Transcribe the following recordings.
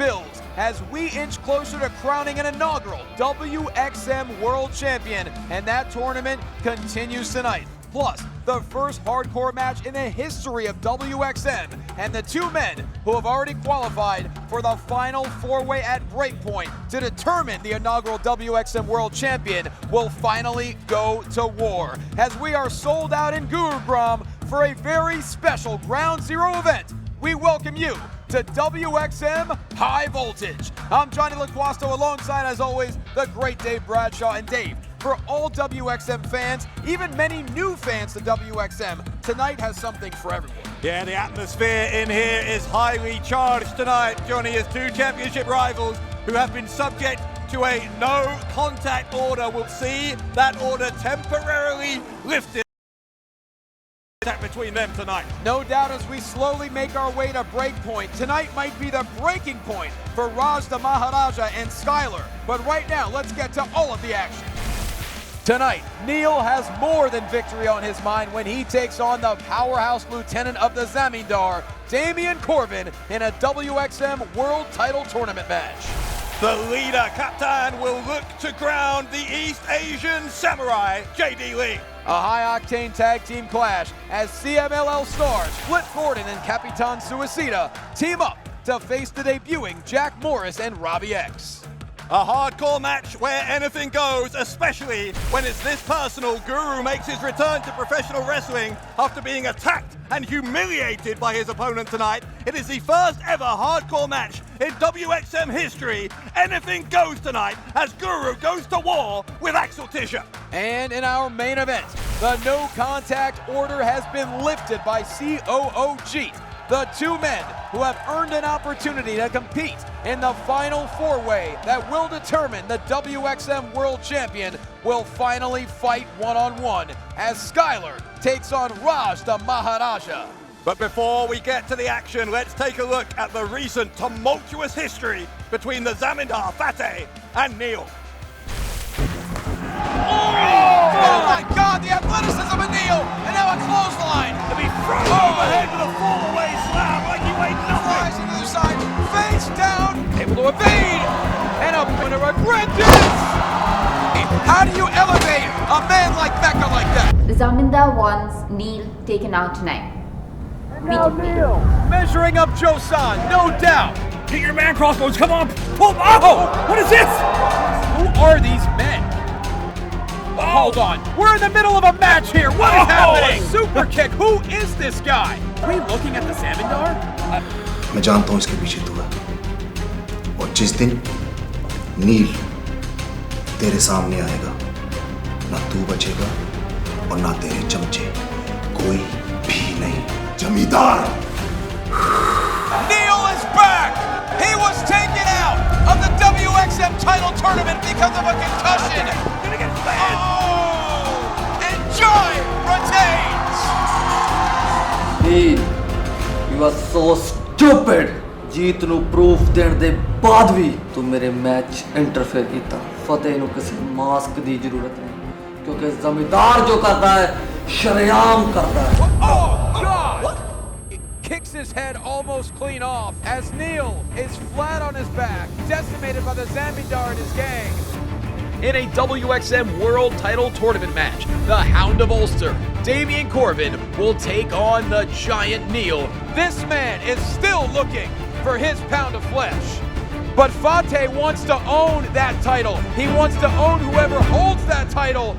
builds as we inch closer to crowning an inaugural WXM World Champion, and that tournament continues tonight. Plus, the first hardcore match in the history of WXM, and the two men who have already qualified for the final four-way at BreakPoint to determine the inaugural WXM World Champion will finally go to war, as we are sold out in Gurugram for a very special Ground Zero event. We welcome you to WXM High Voltage. I'm Johnny LaQuasto, alongside, as always, the great Dave Bradshaw. And Dave, for all WXM fans, even many new fans to WXM, tonight has something for everyone. Yeah, the atmosphere in here is highly charged tonight, Johnny, as two championship rivals who have been subject to a no contact order will see that order temporarily lifted between them tonight. No doubt, as we slowly make our way to BreakPoint, tonight might be the breaking point for Raj The Maharaja and Skyler. But right now, let's get to all of the action. Tonight, Neel has more than victory on his mind when he takes on the powerhouse lieutenant of the Zamindar, Damien Corvin, in a WXM World Title Tournament match. The leader, Capitan, will look to ground the East Asian Samurai, JD Lee. A high-octane tag team clash as CMLL stars Flip Gordon and Capitan Suicida team up to face the debuting Jack Morris and Robbie X. A hardcore match where anything goes, especially when it's this personal. Guru makes his return to professional wrestling after being attacked and humiliated by his opponent tonight. It is the first ever hardcore match in WXM history. Anything goes tonight as Guru goes to war with Axel Tischer. And in our main event, the no contact order has been lifted by COOG. The two men who have earned an opportunity to compete in the final four-way that will determine the WXM World Champion will finally fight one-on-one as Skyler takes on Raj The Maharaja. But before we get to the action, let's take a look at the recent tumultuous history between the Zamindar, Fateh, and Neel. Oh my God, the athleticism of Neel, and now a clothesline. To be thrown overhead with a fall-away slam like he weighed nothing. Flies to the other side, face down, able to evade, and a point of regretance. How do you elevate a man like Mecca like that? Zamindar wants Neel taken out tonight. Now Neel measuring up Josan, no doubt. Get your man crossbones, come on, pull! Oh, what is this? Who are these men? Hold on, we're in the middle of a match here. What is happening? Super kick. Who is this guy? Are we looking at the Zamindar? मैं जानता हूँ इसके पीछे तू है, और जिस दिन नील तेरे सामने आएगा, ना तू बचेगा और ना तेरे चमचे, कोई भी नहीं. जमींदार. Neel is back. He was taken out of the WXM title tournament because of a concussion. Gonna get banned. Oh! And Joy retains. Neel, you are so stupid. जीत ਨੂੰ ਪ੍ਰੂਫ ਦੇਣ ਦੇ ਬਾਅਦ ਵੀ ਤੂੰ ਮੇਰੇ ਮੈਚ ਇੰਟਰਫੇਅਰ ਕੀਤਾ. ਫਤਿਹ ਨੂੰ ਕਿਸੇ mask ਦੀ ਜ਼ਰੂਰਤ ਨਹੀਂ, ਕਿਉਂਕਿ ਜ਼ਮੀਂਦਾਰ ਜੋ ਕਰਦਾ ਹੈ ਸ਼ਰੇਆਮ ਕਰਦਾ ਹੈ. Oh God! Kicks his head almost clean off as Neel is flat on his back, decimated by the Zamindar and his gang. In a WXM World Title Tournament match, the Hound of Ulster, Damien Corvin, will take on the giant Neel. This man is still looking for his pound of flesh. But Fateh wants to own that title. He wants to own whoever holds that title.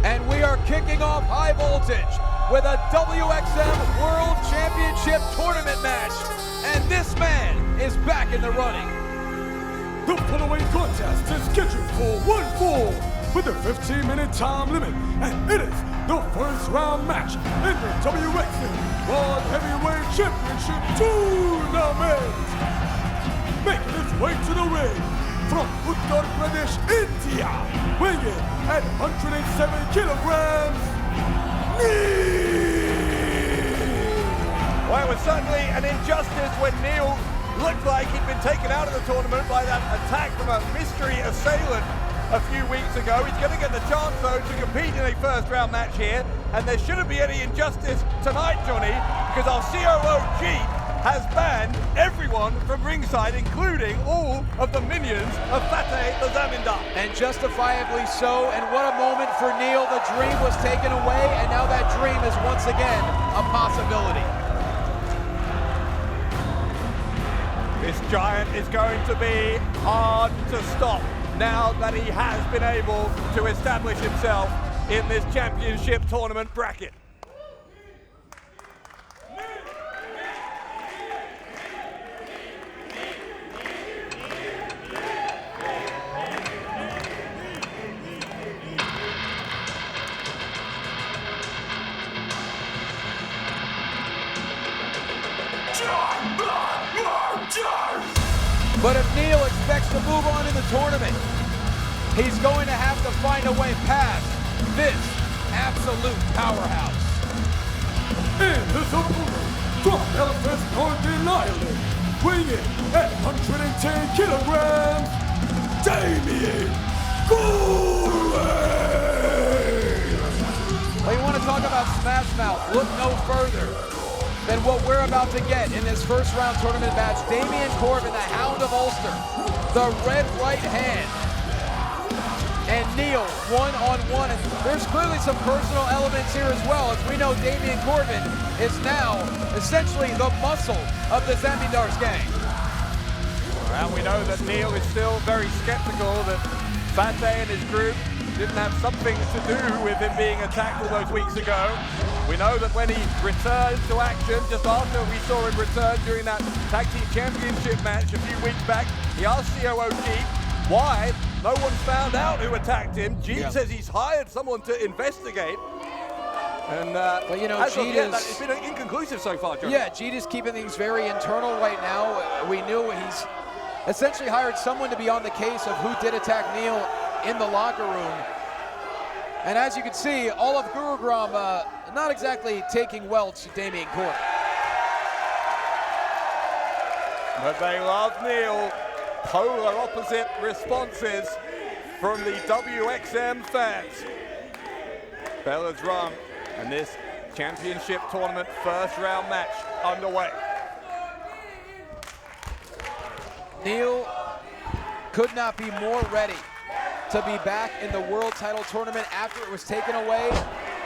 And we are kicking off High Voltage with a WXM World Championship Tournament match. And this man is back in the running. The following contest is scheduled for one fall with a 15-minute time limit, and it is the first round match in the WXM World Heavyweight Championship Tournament. Making his way to the ring from Uttar Pradesh, India, weighing at 107 kilograms, Neel! Well, it was certainly an injustice when Neel looked like he'd been taken out of the tournament by that attack from a mystery assailant a few weeks ago. He's going to get the chance, though, to compete in a first-round match here, and there shouldn't be any injustice tonight, Johnny, because our COO, Jeet, has banned everyone from ringside, including all of the minions of Fateh the Zamindar. And justifiably so, and what a moment for Neel. The dream was taken away, and now that dream is once again a possibility. This giant is going to be hard to stop now that he has been able to establish himself in this championship tournament bracket. But if Neel expects to move on in the tournament, he's going to have to find a way past this absolute powerhouse. And his opponent from Belfast, Northern Ireland, weighing in at 110 kilograms, Damien Corvin! Well, you want to talk about Smash Mouth? Look no further than what we're about to get in this first round tournament match. Damien Corvin, the Hound of Ulster, the red right hand, and Neel one-on-one. And there's clearly some personal elements here as well, as we know Damien Corvin is now essentially the muscle of the Zamindar's gang. And we know that Neel is still very skeptical that Fateh and his group didn't have something to do with him being attacked all those weeks ago. We know that when he returned to action, just after we saw him return during that Tag Team Championship match a few weeks back, he asked COO Jeet why no one's found out who attacked him. Jeet says he's hired someone to investigate. And but you know, as of Jeet yet, is, it's been inconclusive so far, John. Yeah, Jeet is keeping things very internal right now. We knew he's essentially hired someone to be on the case of who did attack Neel in the locker room. And as you can see, all of Gurugram not exactly taking well to Damien Corvin. But they love Neel. Polar opposite responses from the WXM fans. Bell has rung, and this championship tournament first round match underway. Neel could not be more ready to be back in the world title tournament after it was taken away,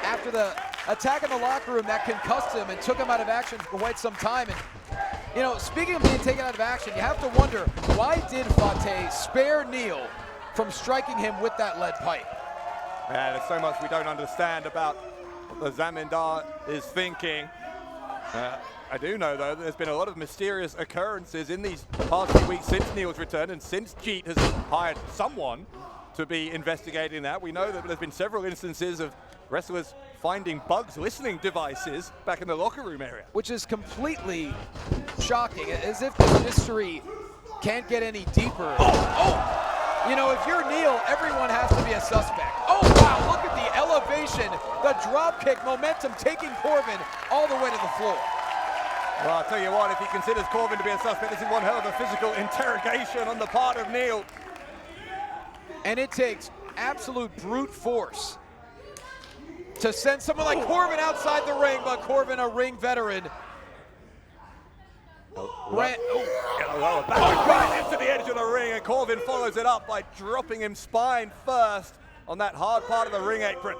after the attack in the locker room that concussed him and took him out of action for quite some time. And you know, speaking of being taken out of action, you have to wonder, why did Fateh spare Neel from striking him with that lead pipe? Yeah, there's so much we don't understand about what the Zamindar is thinking. I do know, though, that there's been a lot of mysterious occurrences in these past few weeks since Neel's return, and since Jeet has hired someone to be investigating that. We know that there's been several instances of wrestlers finding bugs listening devices back in the locker room area. Which is completely shocking, as if this mystery can't get any deeper. You know, if you're Neel, everyone has to be a suspect. Oh, wow, look at the elevation, the drop kick momentum taking Corbin all the way to the floor. Well, I'll tell you what, if he considers Corbin to be a suspect, this is one hell of a physical interrogation on the part of Neel. And it takes absolute brute force to send someone like Corbin outside the ring, but Corbin, a ring veteran, right into the edge of the ring, and Corbin follows it up by dropping him spine first on that hard part of the ring apron.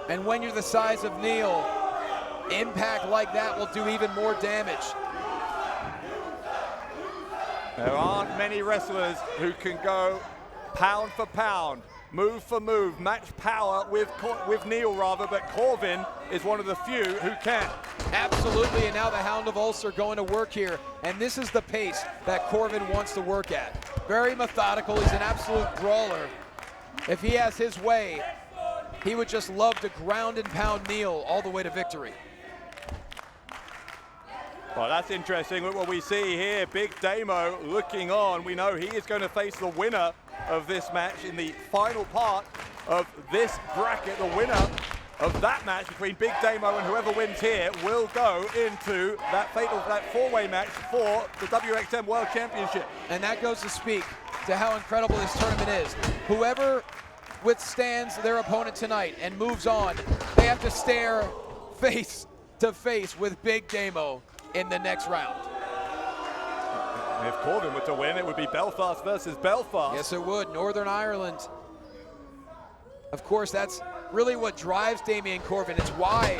And when you're the size of Neel, impact like that will do even more damage. There aren't many wrestlers who can go pound for pound, move for move, match power with Neel rather, but Corbin is one of the few who can. Absolutely, and now the Hound of Ulster going to work here, and this is the pace that Corbin wants to work at. Very methodical, he's an absolute brawler. If he has his way, he would just love to ground and pound Neel all the way to victory. Well, that's interesting. Look what we see here. Big Damo looking on. We know he is going to face the winner of this match in the final part of this bracket. The winner of that match between Big Damo and whoever wins here will go into that four-way match for the WXM World Championship. And that goes to speak to how incredible this tournament is. Whoever withstands their opponent tonight and moves on, they have to stare face to face with Big Damo in the next round. And if Corbin were to win, it would be Belfast versus Belfast. Yes, it would. Northern Ireland. Of course, that's really what drives Damien Corvin. It's why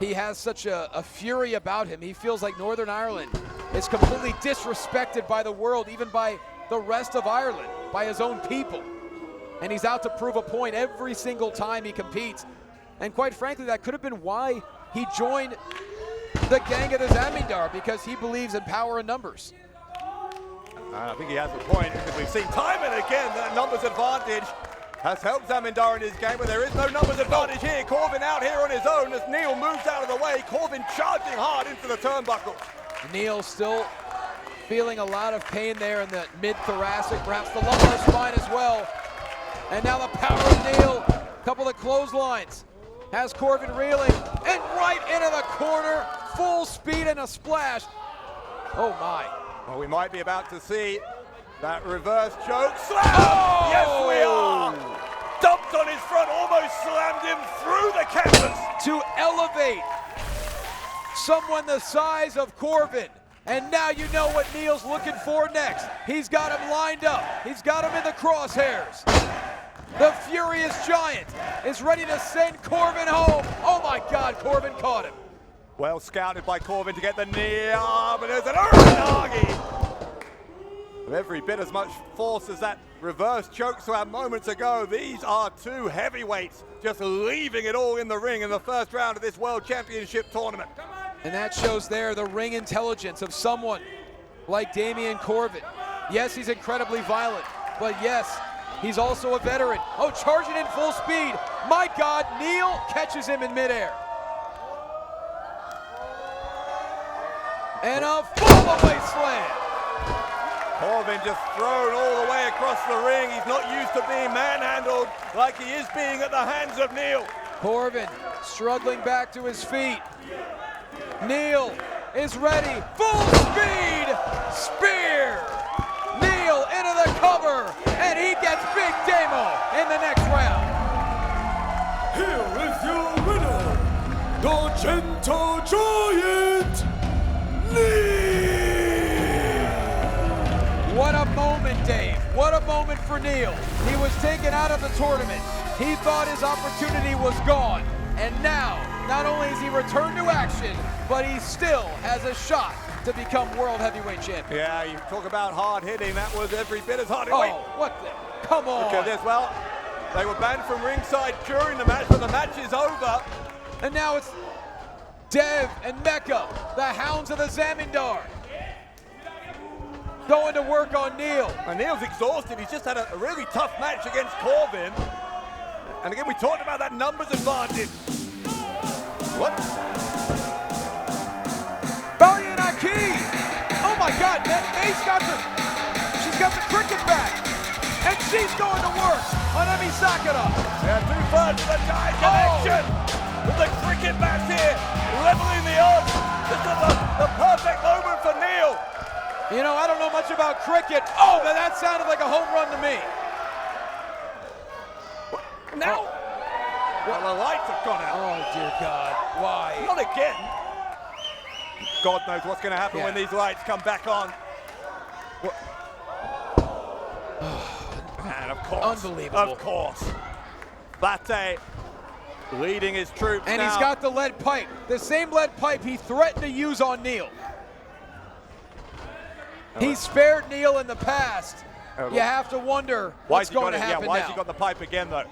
he has such a fury about him. He feels like Northern Ireland is completely disrespected by the world, even by the rest of Ireland, by his own people. And he's out to prove a point every single time he competes. And quite frankly, that could have been why he joined the gang of the Zamindar, because he believes in power and numbers. I think he has a point, because we've seen time and again that numbers advantage has helped Zamindar in his game, but there is no numbers advantage here. Corbin out here on his own as Neel moves out of the way. Corbin charging hard into the turnbuckle. Neel still feeling a lot of pain there in the mid-thoracic, perhaps the lumbar spine as well. And now the power of Neel, a couple of clotheslines. Has Corbin reeling, and right into the corner, full speed and a splash. Oh my. Well, we might be about to see that reverse choke slam. Oh! Yes, we are. Dumped on his front, almost slammed him through the canvas. To elevate someone the size of Corbin. And now you know what Neel's looking for next. He's got him lined up. He's got him in the crosshairs. The Furious Giant is ready to send Corbin home. Oh my God, Corbin caught him. Well scouted by Corbin to get the knee arm, and there's an Uranagi. With every bit as much force as that reverse chokeslam moments ago. These are two heavyweights just leaving it all in the ring in the first round of this World Championship tournament. And that shows there the ring intelligence of someone like Damien Corvin. Yes, he's incredibly violent, but yes, he's also a veteran. Oh, charging in full speed. My God, Neel catches him in midair. And a fall-away slam. Corbin just thrown all the way across the ring. He's not used to being manhandled like he is being at the hands of Neel. Corbin struggling back to his feet. Neel is ready. Full speed spear. Neel into the cover, and he gets Big Damo in the next round. Here is your winner, the Gentle Giant, Neel! What a moment, Dave. What a moment for Neel. He was taken out of the tournament. He thought his opportunity was gone. And now, not only is he returned to action, but he still has a shot to become World Heavyweight Champion. Yeah, you talk about hard hitting. That was every bit as hard. Oh, Wait. what the? Come on. Look at this. Well, they were banned from ringside during the match, but the match is over. And now it's Dev and Mecca, the hounds of the Zamindar, going to work on Neel. And Neel's exhausted. He's just had a really tough match against Corbin. And again, we talked about that numbers advantage. What? Bayanaki! Oh my God, May's she's got the cricket bat. And she's going to work on Emi Sakura. Yeah, 2/3 of the giant connection. With the cricket bat here, leveling the odds. This is the perfect moment for Neel. You know, I don't know much about cricket. Oh, but that sounded like a home run to me. Now, well, the lights have gone out. Oh, dear God. Why? Not again. God knows what's going to happen when these lights come back on. And of course, unbelievable. Of course, Bate leading his troops and now. He's got the lead pipe, the same lead pipe he threatened to use on Neel. He spared Neel in the past. You have to wonder what's going to happen why now. has he got the pipe again, though?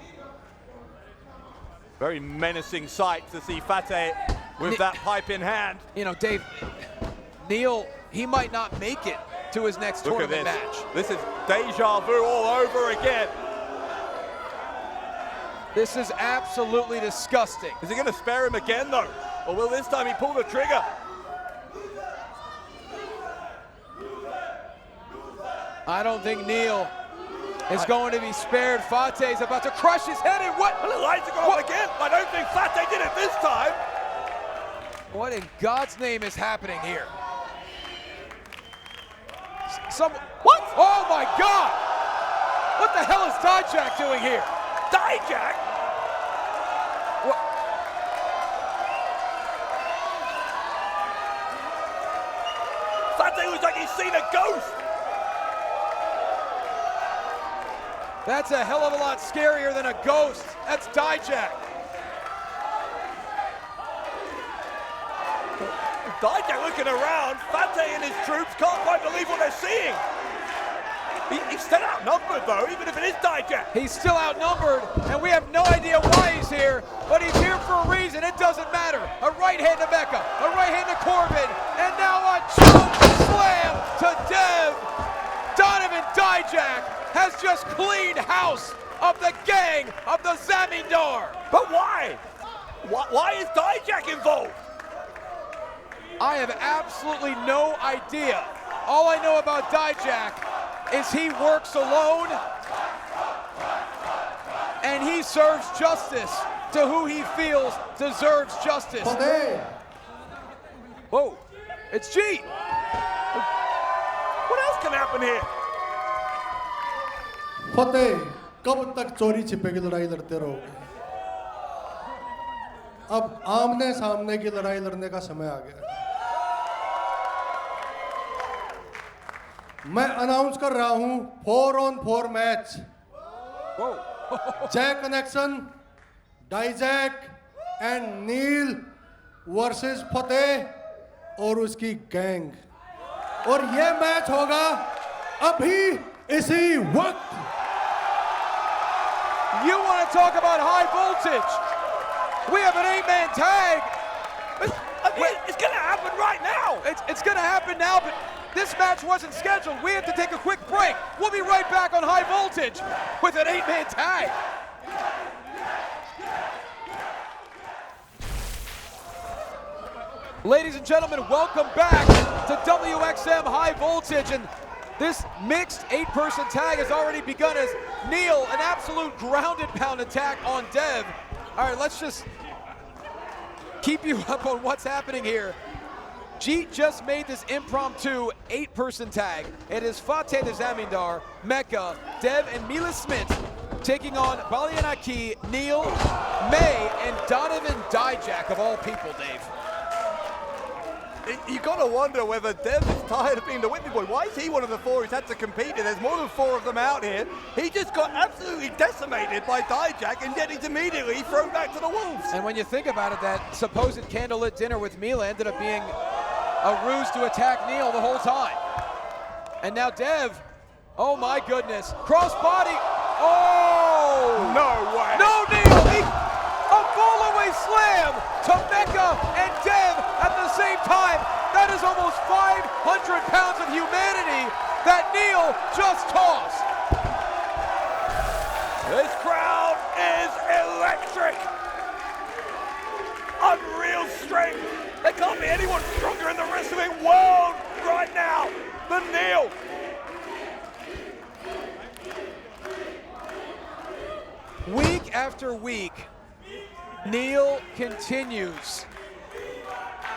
Very menacing sight to see Fate with that pipe in hand. You know, Dave, Neel, he might not make it to his next tournament match. This is deja vu all over again. This is absolutely disgusting. Is he going to spare him again, though? Or will this time he pull the trigger? I don't think Neel is going to be spared. Fate is about to crush his head in what? Well, the lights are going on again. I don't think Fate did it this time. What in God's name is happening here? What? Oh my God! What the hell is Dijak doing here? Dijak? What? Fate looks like he's seen a ghost. That's a hell of a lot scarier than a ghost. That's Dijak. Dijak looking around. Fate and his troops can't quite believe what they're seeing. He's still outnumbered though, even if it is Dijak. He's still outnumbered, and we have no idea why he's here, but he's here for a reason. It doesn't matter. A right hand to Mecca, a right hand to Corbin, and now a choke slam to Dev. Donovan Dijak has just cleaned house of the gang of the Zamindar. But why? Why is Dijak involved? I have absolutely no idea. All I know about Dijak is he works alone and he serves justice to who he feels deserves justice. Whoa, it's G. What else can happen here? फतेह कब तक चोरी छिपे की लड़ाई लड़ते रहोगे? अब आमने सामने की लड़ाई लड़ने का समय आ गया। मैं अनाउंस कर रहा हूं 4-on-4 मैच। जय कनेक्शन, डाइजैक एंड नील वर्सेस फतेह और उसकी गैंग, और ये मैच होगा अभी इसी वक्त। You want to talk about high voltage? We have an 8-man tag. It's going to happen right now. It's going to happen now, but this match wasn't scheduled. We have to take a quick break. We'll be right back on high voltage with an 8-man tag. Ladies and gentlemen, welcome back to WXM High Voltage, and this mixed 8-person tag has already begun as Neel, an absolute grounded pound attack on Dev. All right, let's just keep you up on what's happening here. Jeet just made this impromptu 8-person tag. It is Fateh the Zamindar, Mecca, Dev, and Mila Smith taking on Balianaki, Neel, May, and Donovan Dijak, of all people, Dave. You gotta wonder whether Dev is tired of being the whipping boy. Why is he one of the 4 who's had to compete? There's more than 4 of them out here. He just got absolutely decimated by Dijak, and yet he's immediately thrown back to the wolves. And when you think about it, that supposed candlelit dinner with Mila ended up being a ruse to attack Neel the whole time. And now Dev, oh my goodness, crossbody, oh! No way! No, Neel, a fall-away slam to Mecca and Dev at the same time. That is almost 500 pounds of humanity that Neel just tossed. This crowd is electric. Unreal strength. There can't be anyone stronger in the wrestling world right now than Neel. Week after week, Neel continues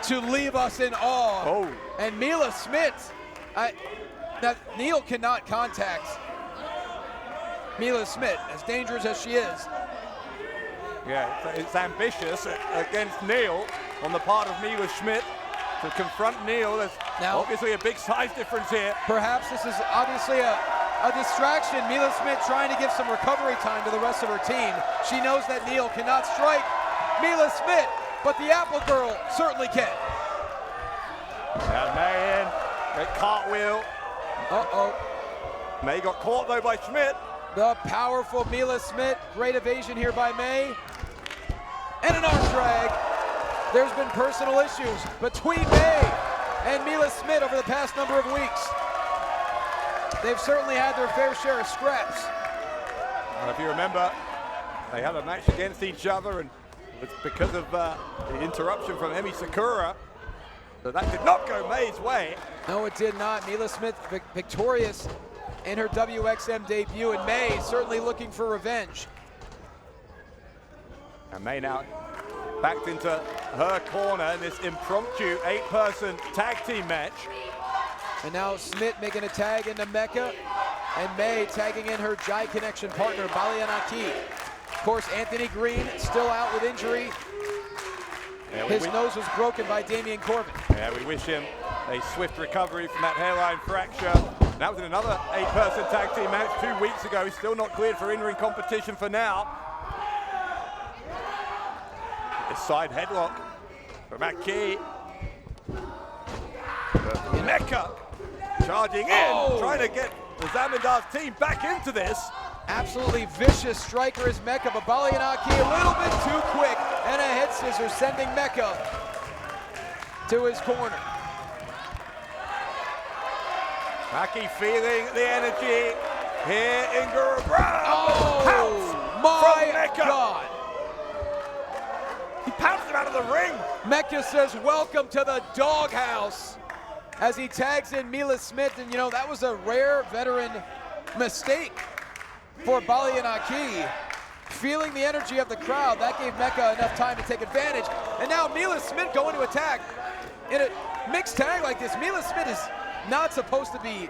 to leave us in awe. Oh. And Mila Smith, now Neel cannot contact Mila Smith, as dangerous as she is. Yeah, it's ambitious against Neel on the part of Mila Schmidt to confront Neel. There's Now- obviously a big size difference here. Perhaps this is obviously a distraction. Mila Smith trying to give some recovery time to the rest of her team. She knows that Neel cannot strike Mila Smith, but the Apple Girl certainly can. Now May in, great cartwheel. Uh-oh. May got caught though by Schmidt. The powerful Mila Smith. Great evasion here by May. And an arm drag. There's been personal issues between May and Mila Smith over the past number of weeks. They've certainly had their fair share of scraps. Well, if you remember, they had a match against each other, and it's because of the interruption from Emi Sakura that did not go May's way. No, it did not. Mila Smith victorious in her WXM debut, and May certainly looking for revenge. And May now backed into her corner in this impromptu 8-person tag team match. And now Smith making a tag into Mecca, and May tagging in her Jai Connection partner, Balianaki. Of course, Anthony Green still out with injury. Yeah, His nose was broken by Damien Corvin. Yeah, we wish him a swift recovery from that hairline fracture. That was in another 8-person tag team match 2 weeks ago. He's still not cleared for in-ring competition for now. A side headlock from Aki. Mecca charging in, trying to get the Zamindar's team back into this. Absolutely vicious striker is Mecca, but Balianaki a little bit too quick, and a head scissor sending Mecca to his corner. Aki feeling the energy here in Guru. Oh my God! He pounced him out of the ring. Mecca says, welcome to the doghouse, as he tags in Mila Smith, and you know, that was a rare veteran mistake for Balianaki. Feeling the energy of the crowd, that gave Mecca enough time to take advantage. And now Mila Smith going to attack. In a mixed tag like this, Mila Smith is not supposed to be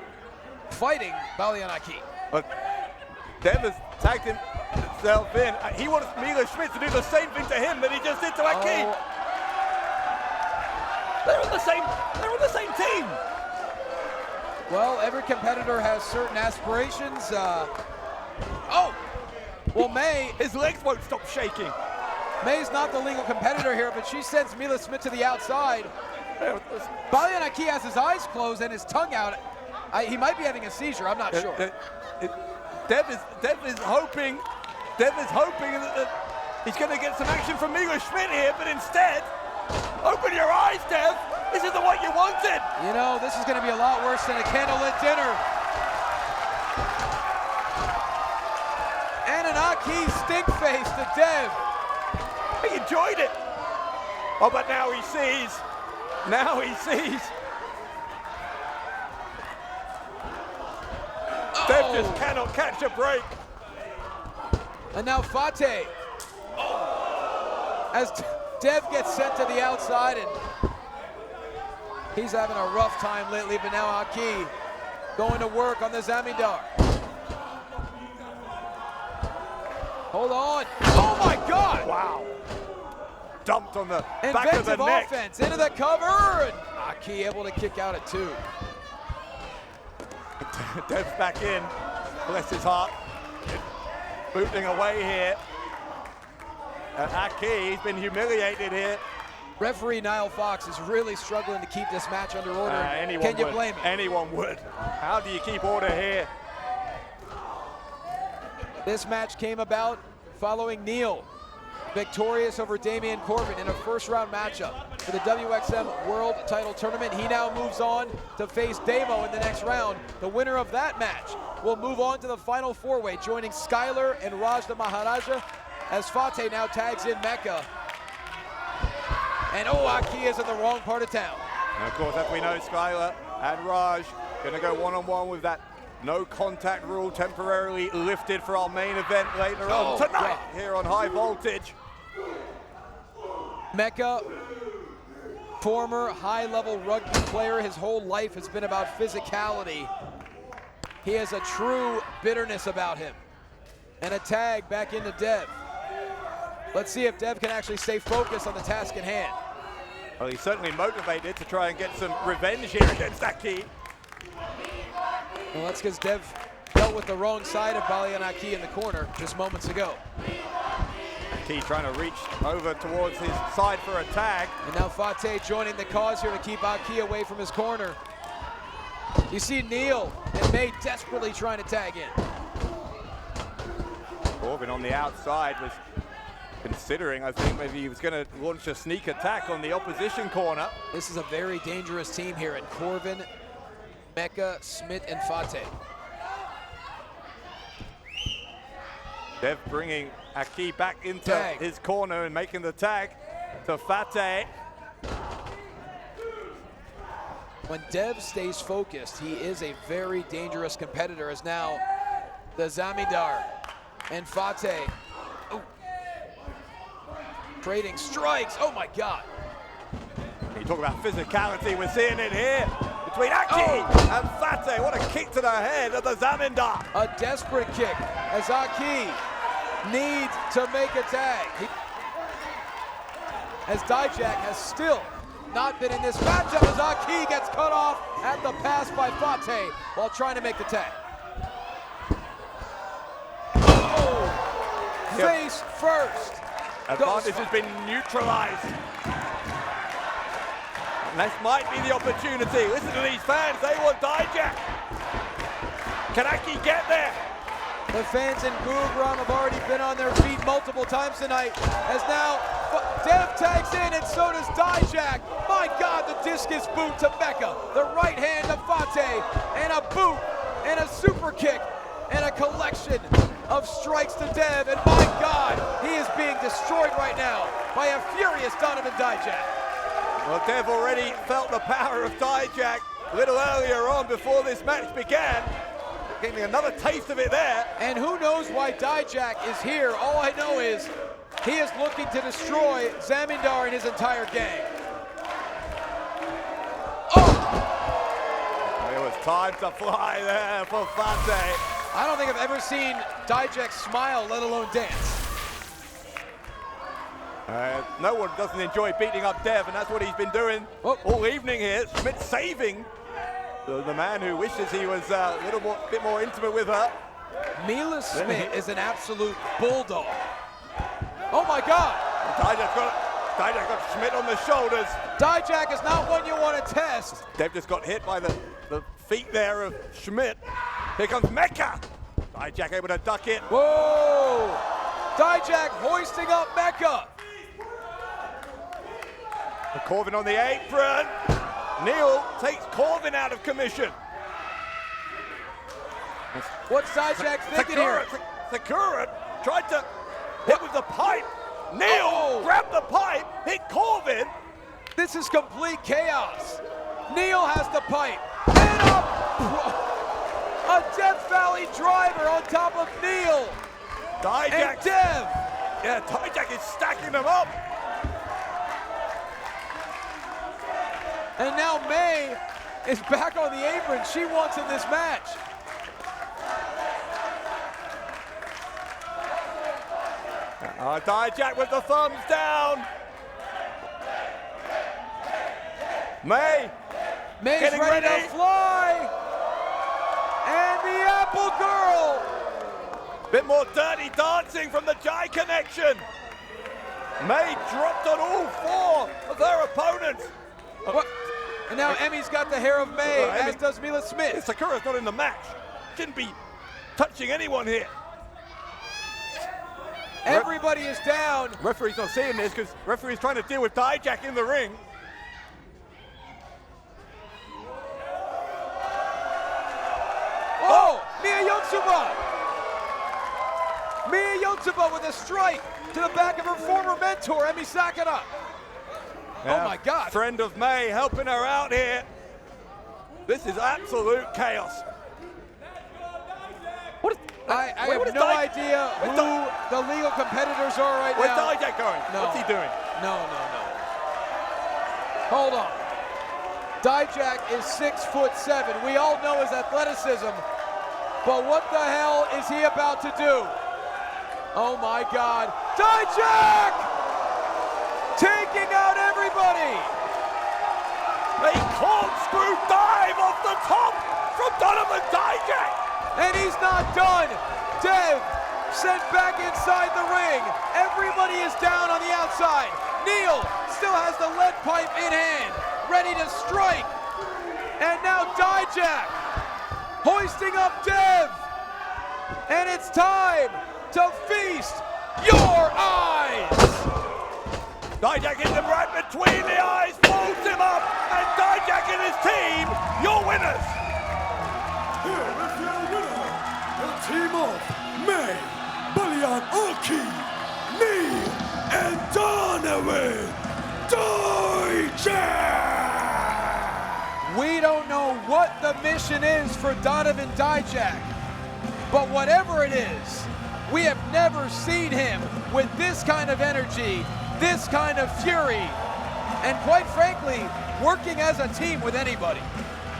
fighting Balianaki. But Dev has tagged himself in. He wants Mila Smith to do the same thing to him that he just did to Aki. They're on the same team. Well, every competitor has certain aspirations. Well, May, his legs won't stop shaking. May's not the legal competitor here, but she sends Mila Smith to the outside. Balianaki has his eyes closed and his tongue out. He might be having a seizure, I'm not sure. Dev is hoping that he's going to get some action from Mila Schmidt here, but instead, open your eyes, Dev. This isn't what you wanted. You know, this is going to be a lot worse than a candlelit dinner. And an Aki stink face to Dev. He enjoyed it. Oh, but now he sees. Now he sees. Dev just cannot catch a break. And now Fate. As Dev gets sent to the outside, and he's having a rough time lately, but now Aki going to work on the Zamindar. Hold on. Oh my God! Wow. Dumped on the back of the neck. Offense into the cover, and Aki able to kick out at 2. Dev's back in. Bless his heart. Booting away here. And Aki, he's been humiliated here. Referee Niall Fox is really struggling to keep this match under order. Can you blame him? Anyone would. How do you keep order here? This match came about following Neel victorious over Damien Corvin in a first-round matchup for the WXM World Title Tournament. He now moves on to face Damo in the next round. The winner of that match will move on to the final 4-way, joining Skyler and Raj The Maharaja, as Fate now tags in Mecca. And Aki is in the wrong part of town. And of course, as we know, Skyler and Raj going to go one-on-one with that no contact rule temporarily lifted for our main event later on tonight here on High Voltage. Mecca, former high-level rugby player, his whole life has been about physicality. He has a true bitterness about him. And a tag back into Dev. Let's see if Dev can actually stay focused on the task at hand. Well, he's certainly motivated to try and get some revenge here against Aki. Well, that's because Dev dealt with the wrong side of Balianaki in the corner just moments ago. Aki trying to reach over towards his side for a tag. And now Fate joining the cause here to keep Aki away from his corner. You see Neel and May desperately trying to tag in. Corbin on the outside was considering, I think, maybe he was going to launch a sneak attack on the opposition corner. This is a very dangerous team here in Corbin, Mecca, Smith, and Fate. Dev bringing Aki back into his corner and making the tag to Fate. When Dev stays focused, he is a very dangerous competitor, as now the Zamindar and Fateh trading strikes. Oh my God. You talk about physicality, we're seeing it here between Aki and Fateh. What a kick to the head of the Zamindar. A desperate kick as Aki needs to make a tag. As Dijak has still not been in this matchup, as Aki gets cut off at the pass by Fateh while trying to make the tag. Oh, face first. Advantage has been neutralized. And this might be the opportunity. Listen to these fans, they want Dijak. Can Aki get there? The fans in Gurugram have already been on their feet multiple times tonight, as now Dev tags in and so does Dijak. My God, the discus boot to Mecca. The right hand to Fateh, and a boot, and a super kick, and a collection of strikes to Dev, and my God, he is being destroyed right now by a furious Donovan Dijak. Well, Dev already felt the power of Dijak a little earlier on before this match began. Gave me another taste of it there. And who knows why Dijak is here? All I know is he is looking to destroy Zamindar and his entire gang. Oh! It was time to fly there for Fateh. I don't think I've ever seen Dijak smile, let alone dance. No one doesn't enjoy beating up Dev, and that's what he's been doing all evening here. Schmidt saving the man who wishes he was a bit more intimate with her. Mila Schmidt is an absolute bulldog. Oh my God! Dijak got Schmidt on the shoulders. Dijak is not one you want to test. Dev just got hit by the feet there of Schmidt. Here comes Mecca. Dijak able to duck it. Whoa! Dijak hoisting up Mecca. Corvin on the apron. Neel takes Corbin out of commission. What's Dijak thinking here? Sakura tried to hit with the pipe. Neel grabbed the pipe, hit Corbin. This is complete chaos. Neel has the pipe. And a Death Valley driver on top of Neel. Dijak. And Dev. Yeah, Dijak is stacking them up. And now May is back on the apron. She wants in this match. Dijak with the thumbs down. May's ready to fly. And the Apple Girl. Bit more dirty dancing from the Jai connection. May dropped on all four of her opponents. What? And now Emmy's got the hair of May, as does Mila Smith. Sakura's not in the match. Shouldn't be touching anyone here. Everybody is down. Referee's not seeing this because referee's trying to deal with Dijak in the ring. Oh, Mia Yotsuba. Mia Yotsuba with a strike to the back of her former mentor, Emi Sakura. Yeah, oh my God. Friend of May helping her out here. This is absolute chaos. I have no idea who the legal competitors are right Where's now. Where's Dijak going? No. What's he doing? No. Hold on. Dijak is 6'7". We all know his athleticism, but what the hell is he about to do? Oh my God. Dijak! Taking out everybody! A corkscrew dive off the top from Donovan Dijak! And he's not done. Dev sent back inside the ring. Everybody is down on the outside. Neel still has the lead pipe in hand, ready to strike. And now Dijak hoisting up Dev. And it's time to feast your eyes. Dijak hits him right between the eyes, pulls him up, and Dijak and his team, your winners. Here is your winner, the team of May, Balian Aki, Neel, and Donovan Dijak. We don't know what the mission is for Donovan Dijak, but whatever it is, we have never seen him with this kind of energy, this kind of fury, and quite frankly, working as a team with anybody.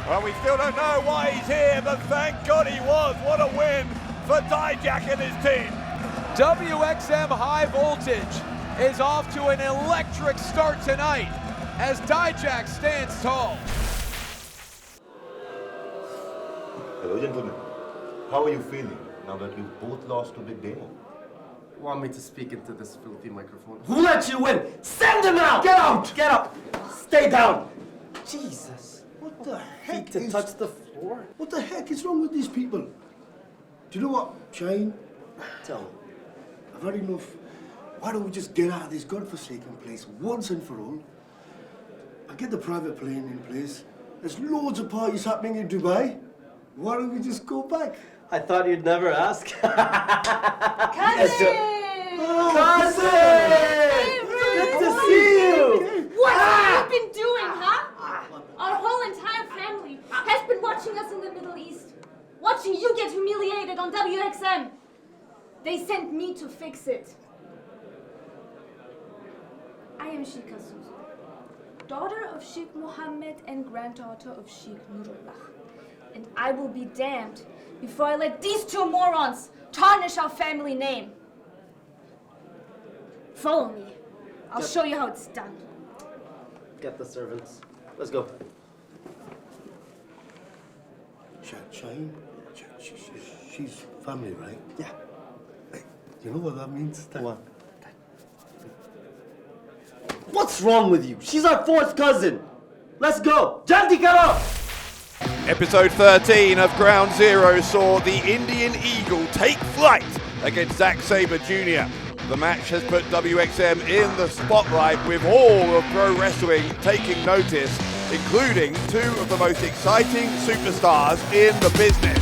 Well, we still don't know why he's here, but thank God he was. What a win for Dijak and his team. WXM High Voltage is off to an electric start tonight as Dijak stands tall. Hello, gentlemen. How are you feeling now that you both lost to Big Demo? Want me to speak into this filthy microphone? Who let you win? Send him out! Get out! Get up! Stay down! Jesus. What the heck Feet to is... touch the floor? What the heck is wrong with these people? Do you know what, Shane? Tell me. I've had enough. Why don't we just get out of this godforsaken place once and for all? I'll get the private plane in place. There's loads of parties happening in Dubai. Why don't we just go back? I thought you'd never ask. Cousin! Cousin! Good to see you! What have you been doing, huh? Our whole entire family has been watching us in the Middle East. Watching you get humiliated on WXM. They sent me to fix it. I am Sheikha Suzu, daughter of Sheikh Mohammed and granddaughter of Sheikh Nurullah. And I will be damned before I let these two morons tarnish our family name. Follow me. I'll show you how it's done. Get the servants. Let's go. Shane? She's family, right? Yeah. Hey, you know what that means? What? What's wrong with you? She's our fourth cousin. Let's go. Jaldi karo! Episode 13 of Ground Zero saw the Indian Eagle take flight against Zack Sabre Jr. The match has put WXM in the spotlight with all of pro wrestling taking notice, including two of the most exciting superstars in the business,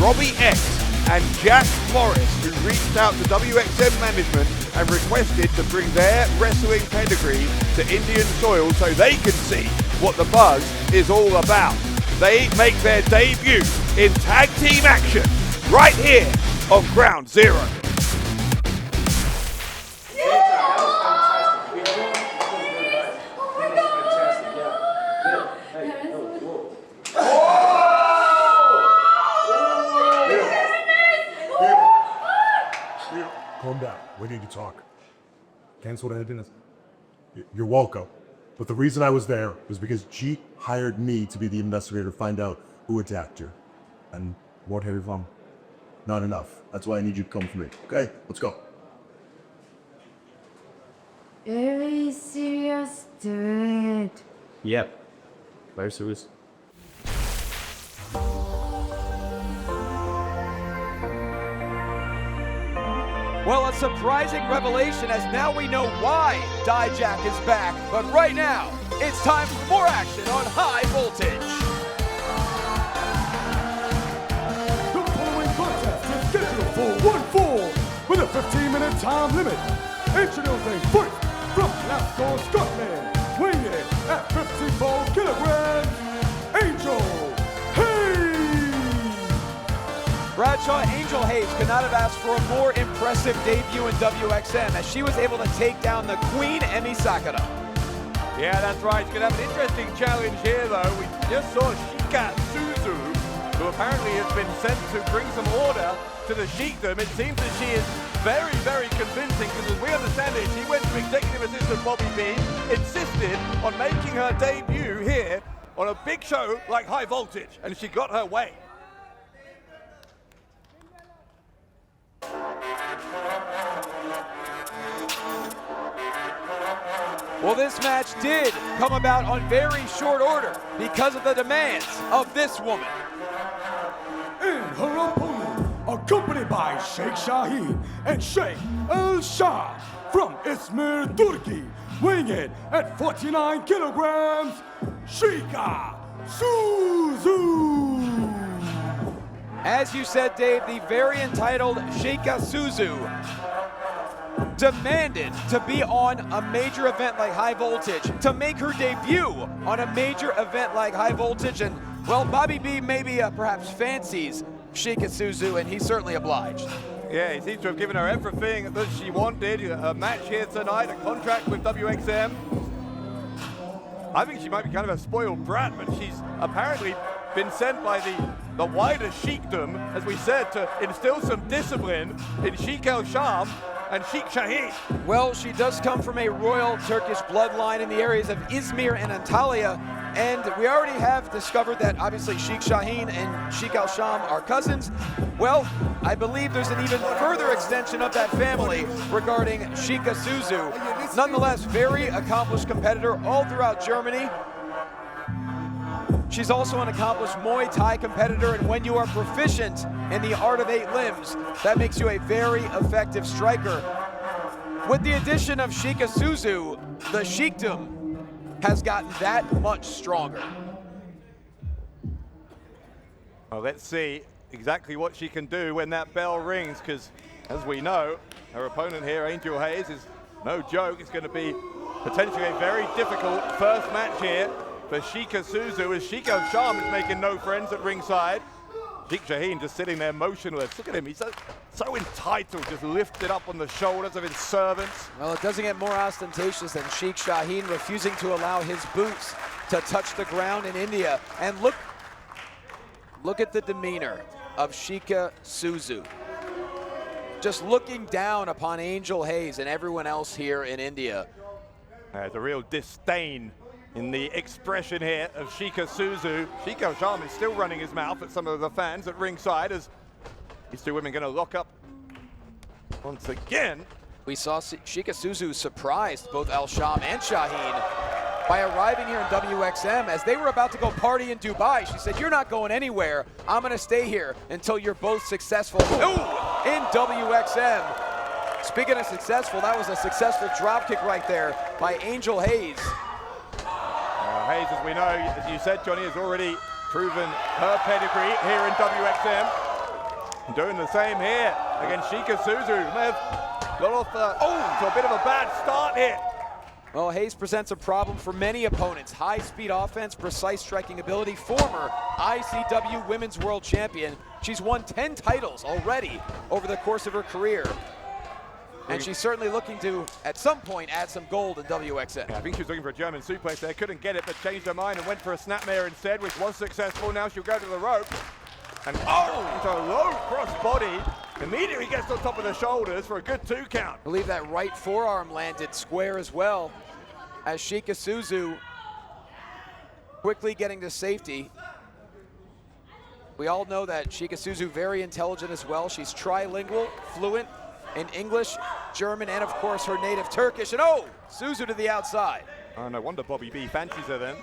Robbie X and Jack Morris, who reached out to WXM management and requested to bring their wrestling pedigree to Indian soil so they can see what the buzz is all about. They make their debut in tag team action right here on Ground Zero. Calm down. We need to talk. Cancel anything. You're welcome. But the reason I was there was because G hired me to be the investigator to find out who attacked her. And what have you found? Not enough. That's why I need you to come for me. Okay? Let's go. Very serious, dude. Yep. Very serious. Well, a surprising revelation as now we know why Dijak is back. But right now, it's time for more action on High Voltage. The following contest is scheduled for 1 fall with a 15-minute time limit. Introducing first from Glasgow, Scotland, weighing in at 54 kilograms, Angel Hayes. Bradshaw Angel Hayes could not have asked for a more impressive debut in WXM as she was able to take down the Queen Emi Sakura. Yeah, that's right. It's going to have an interesting challenge here, though. We just saw Sheikha Suzu, who apparently has been sent to bring some order to the Sheikdom. It seems that she is very, very convincing, because as we understand it, she went to Executive Assistant Bobby B, insisted on making her debut here on a big show like High Voltage, and she got her way. Well, this match did come about on very short order because of the demands of this woman. And her opponent, accompanied by Sheikh Shaheen and Sheikh El Shah from Izmir, Turkey, weighing in at 49 kilograms, Sheikha Suzu. As you said, Dave, the very entitled Sheikha Suzu demanded to be on a major event like High Voltage, to make her debut on a major event like High Voltage. And, well, Bobby B maybe perhaps fancies Sheikah Suzu, and he's certainly obliged. Yeah, he seems to have given her everything that she wanted. A match here tonight, a contract with WXM. I think she might be kind of a spoiled brat, but she's apparently been sent by the wider Sheikdom, as we said, to instill some discipline in Sheikh El Sham and Sheikh Shaheen. Well, she does come from a royal Turkish bloodline in the areas of Izmir and Antalya, and we already have discovered that obviously Sheikh Shaheen and Sheikh El Sham are cousins. Well, I believe there's an even further extension of that family regarding Sheikah Suzu. Nonetheless, very accomplished competitor all throughout Germany. She's also an accomplished Muay Thai competitor, and when you are proficient in the art of 8 limbs, that makes you a very effective striker. With the addition of Sheikah Suzu, the Sheikdom has gotten that much stronger. Well, let's see exactly what she can do when that bell rings, because as we know, her opponent here, Angel Hayes, is no joke. It's going to be potentially a very difficult first match here for Sheikah Suzu, as Sheikh El Sham is making no friends at ringside. Sheikh Shaheen just sitting there motionless. Look at him, he's so entitled, just lifted up on the shoulders of his servants. Well, it doesn't get more ostentatious than Sheikh Shaheen refusing to allow his boots to touch the ground in India. And look at the demeanor of Sheikah Suzu. Just looking down upon Angel Hayes and everyone else here in India. There's a real disdain in the expression here of Sheikah Suzu. Sheikh El Sham is still running his mouth at some of the fans at ringside, as these two women going to lock up once again. We saw Sheikah Suzu surprised both El Sham and Shaheen by arriving here in WXM. As they were about to go party in Dubai, she said, "You're not going anywhere. I'm going to stay here until you're both successful." Ooh, in WXM. Speaking of successful, that was a successful dropkick right there by Angel Hayes. Hayes, as we know, as you said, Johnny, has already proven her pedigree here in WXM. Doing the same here against Sheikah Suzu. May have got off to a bit of a bad start here. Well, Hayes presents a problem for many opponents. High-speed offense, precise striking ability, former ICW Women's World Champion. She's won 10 titles already over the course of her career. And she's certainly looking to, at some point, add some gold in WXM. Yeah, I think she was looking for a German suplex there, couldn't get it, but changed her mind and went for a snapmare instead, which was successful. Now she'll go to the rope. And into a low cross body. Immediately gets on top of the shoulders for a good 2 count. I believe that right forearm landed square as well, as Sheikah Suzu quickly getting to safety. We all know that Sheikah Suzu very intelligent as well. She's trilingual, fluent in English, German, and of course her native Turkish. And Suzu to the outside. Oh, no wonder Bobby B fancies her then.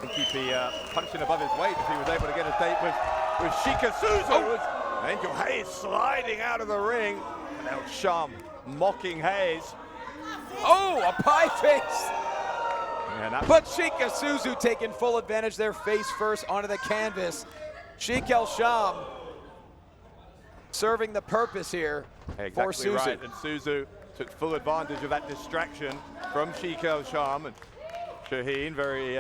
I think he'd be punching above his weight if he was able to get a date with Sheikah Suzu. Angel Hayes sliding out of the ring. And El Sham mocking Hayes. A pie face. Yeah, but Sheikah Suzu taking full advantage there, face first onto the canvas. Sheikh El Sham serving the purpose here for Suzu. Right. And Suzu took full advantage of that distraction from Sheikh El Sham, and Shaheen very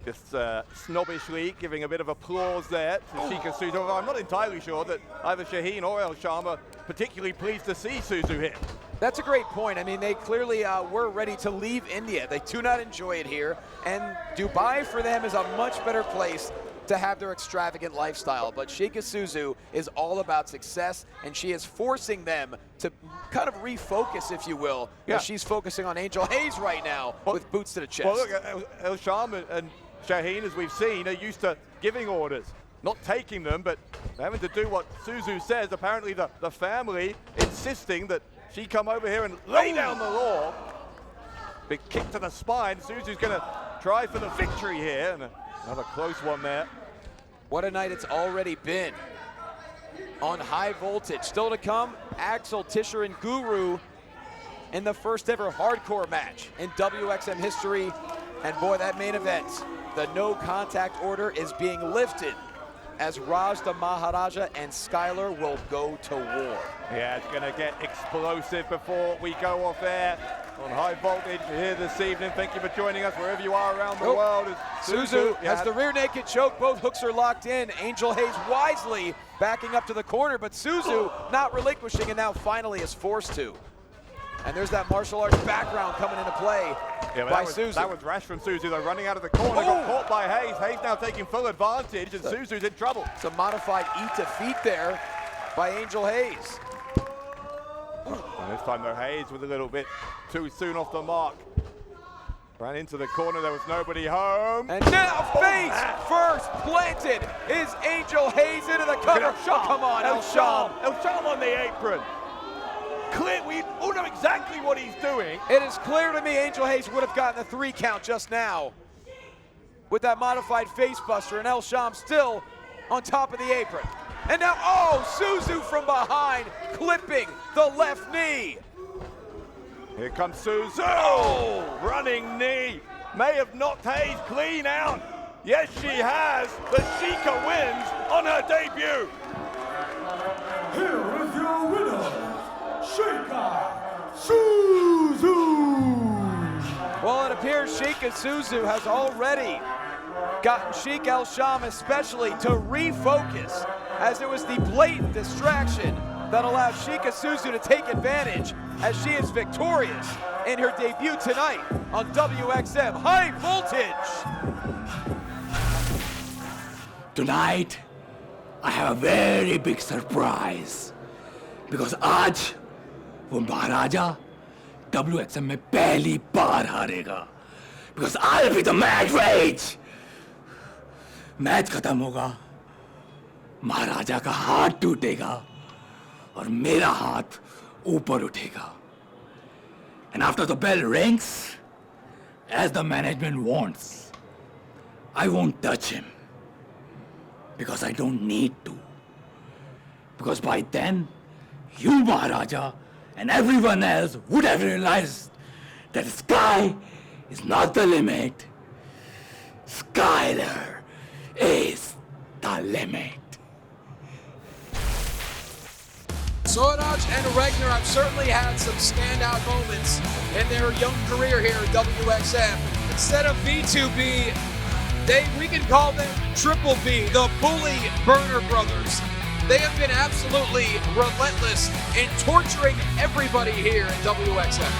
just snobbishly giving a bit of applause there to Sheikah Suzu. I'm not entirely sure that either Shaheen or El Sham are particularly pleased to see Suzu here. That's a great point. I mean, they clearly were ready to leave India. They do not enjoy it here, and Dubai for them is a much better place to have their extravagant lifestyle. But Sheikah Suzu is all about success, and she is forcing them to kind of refocus, if you will. Yeah. She's focusing on Angel Hayes right now with boots to the chest. Well, look, El Sham and Shaheen, as we've seen, are used to giving orders, not taking them, but having to do what Suzu says. Apparently the family insisting that she come over here and lay down the law. Big kick to the spine. Suzu's going to try for the victory here. And another close one there. What a night it's already been on High Voltage. Still to come, Axel Tischer and Guru in the first ever hardcore match in WXM history. And boy, that main event, the no contact order is being lifted as Raj the Maharaja and Skyler will go to war. Yeah, it's gonna get explosive before we go off air on High Voltage here this evening. Thank you for joining us wherever you are around the world. Suzu has the rear naked choke. Both hooks are locked in. Angel Hayes wisely backing up to the corner, but Suzu not relinquishing and now finally is forced to. And there's that martial arts background coming into play by Suzu. That was rash from Suzu though, running out of the corner, got caught by Hayes. Hayes now taking full advantage and Suzu's in trouble. It's a modified E to feet there by Angel Hayes. And this time though, Hayes was a little bit too soon off the mark. Ran into the corner, there was nobody home. And now face first planted is Angel Hayes into the cover. Come on, El Sham. El Sham on the apron. Clear, we all know exactly what he's doing. It is clear to me Angel Hayes would have gotten the 3 count just now with that modified face buster, and El Sham still on top of the apron. And now, Suzu from behind, clipping the left knee. Here comes Suzu, running knee. May have knocked Hayes clean out. Yes, she has, but Sheikah wins on her debut. Here is your winner, Sheikah Suzu. Well, it appears Sheikah Suzu has already gotten Sheikah El Sham especially to refocus, as it was the blatant distraction that allowed Sheikah Suzu to take advantage as she is victorious in her debut tonight on WXM High Voltage. Tonight, I have a very big surprise. Because आज वो महाराजा WXM में पहली बार हारेगा. Because I'll be the mad rage. Match खत्म होगा, महाराजा का हाथ टूटेगा और मेरा हाथ ऊपर उठेगा. And after the bell rings, as the management wants, I won't touch him. Because I don't need to. Because by then, you, Maharaja, and everyone else would have realized that the sky is not the limit. Skyler is the limit. Sworaj and Regner have certainly had some standout moments in their young career here at WXM. Instead of B2B, we can call them Triple B, the Bully Burner Brothers. They have been absolutely relentless in torturing everybody here at WXM.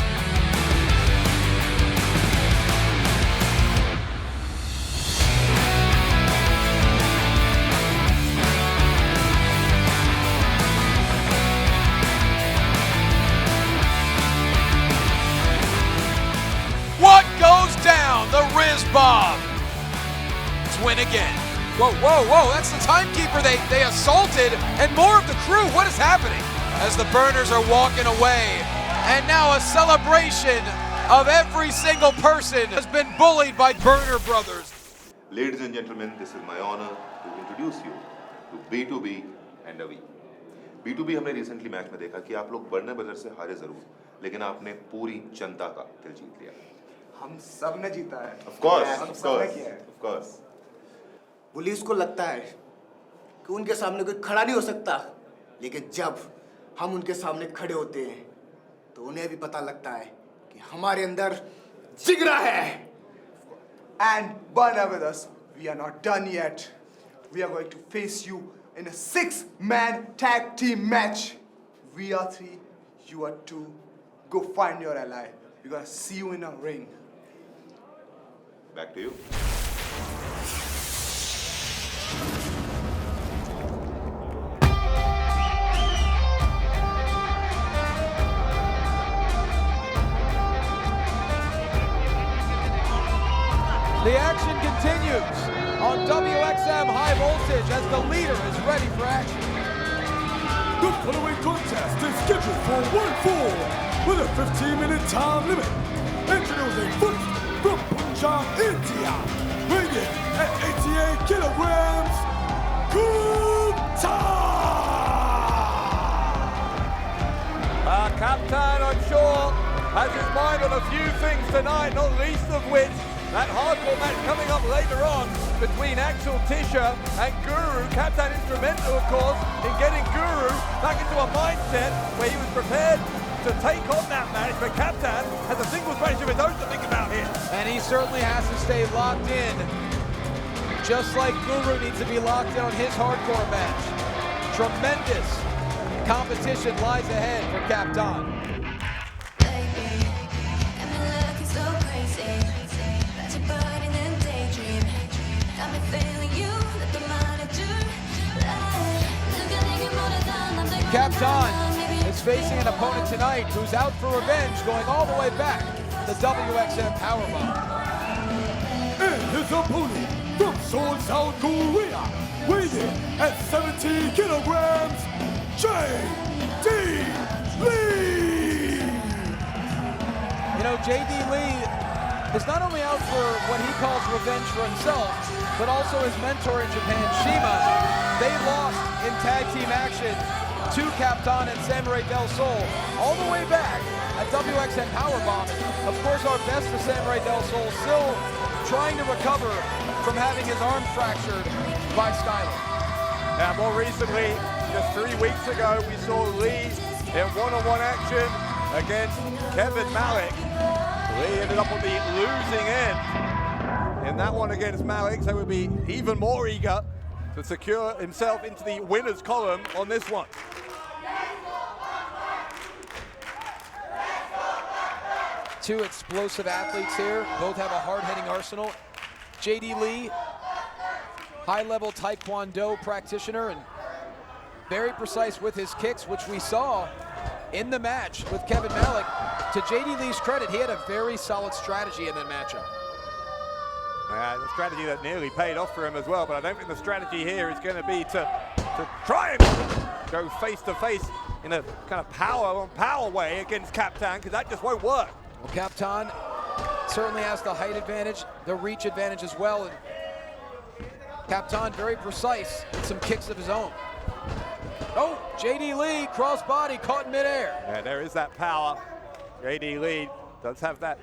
What goes down? The Riz Bomb. Twin again. Whoa, whoa, whoa, that's the timekeeper they assaulted, and more of the crew. What is happening? As the Burners are walking away, and now a celebration of every single person has been bullied by Burner Brothers. Ladies and gentlemen, this is my honor to introduce you to B2B and Avi. B2B हमने recently match में देखा कि आप लोग burner brothers से हारे जरूर, लेकिन आपने पूरी जनता का दिल जीत लिया. हम सब ने जीता है. Of course. पुलिस को लगता है कि उनके सामने कोई खड़ा नहीं हो सकता, लेकिन जब हम उनके सामने खड़े होते हैं तो उन्हें भी पता लगता है कि हमारे अंदर जिगरा है. And Burner with us, we are not done yet. We are going to face you in a 6-man tag team match. We are 3, you are 2. Go find your ally. We're gonna see you in a ring. Back to you. The action continues on WXM High Voltage as the leader is ready for action. The following contest is scheduled for 1 fall with a 15-minute time limit. Introducing first from Punjab, India, weighing in at 88 kilograms, Capitan, I'm sure, has his mind on a few things tonight, not least of which That hardcore match coming up later on between Axel Tischer and Guru. Capitan instrumental, of course, in getting Guru back into a mindset where he was prepared to take on that match, but Capitan has a single match of his own to think about here. And he certainly has to stay locked in, just like Guru needs to be locked in on his hardcore match. Tremendous competition lies ahead for Capitan. Capitan is facing an opponent tonight who's out for revenge, going all the way back to the WXM Powerbomb. And his opponent from Seoul, South Korea, weighing in at 70 kilograms, J.D. Lee! You know, J.D. Lee is not only out for what he calls revenge for himself, but also his mentor in Japan, Shima. They lost in tag team action to Capitan and Samurai Del Sol all the way back at WXM Powerbomb. Of course, our best to Samurai Del Sol, still trying to recover from having his arm fractured by Skyler. Now, more recently, just 3 weeks ago, we saw Lee in one-on-one action against Kevin Malik. Lee ended up on the losing end in that one against Malik, so he'll be even more eager to secure himself into the winner's column on this one. Two explosive athletes here, both have a hard-hitting arsenal. J.D. Lee, high-level Taekwondo practitioner and very precise with his kicks, which we saw in the match with Kevin Malik. To J.D. Lee's credit, he had a very solid strategy in that matchup. The strategy that nearly paid off for him as well, but I don't think the strategy here is going to be to try and go face-to-face in a kind of power way against Capitan, because that just won't work. Well, Capitan certainly has the height advantage, the reach advantage as well, and Capitan very precise with some kicks of his own. Oh, J.D. Lee, crossbody, caught in midair. Yeah, there is that power. J.D. Lee does have that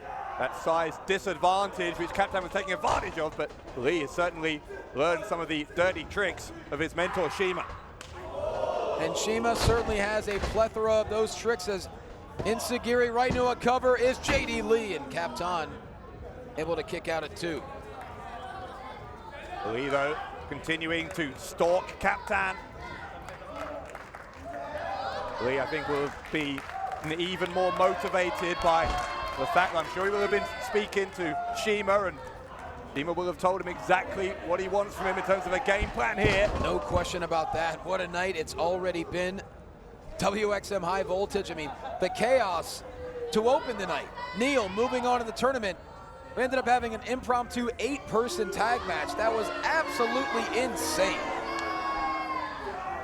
size disadvantage, which Capitan was taking advantage of, but Lee has certainly learned some of the dirty tricks of his mentor, Shima. And Shima certainly has a plethora of those tricks, as Insagiri right into a cover is J.D. Lee, and Capitan able to kick out at 2. Lee, though, continuing to stalk Capitan. Lee, I think, will be even more motivated by the fact that I'm sure he will have been speaking to Shima, and Shima will have told him exactly what he wants from him in terms of a game plan here. No question about that. What a night it's already been. WXM High Voltage, I mean, the chaos to open the night. Neel moving on in the tournament. We ended up having an impromptu 8-person tag match. That was absolutely insane.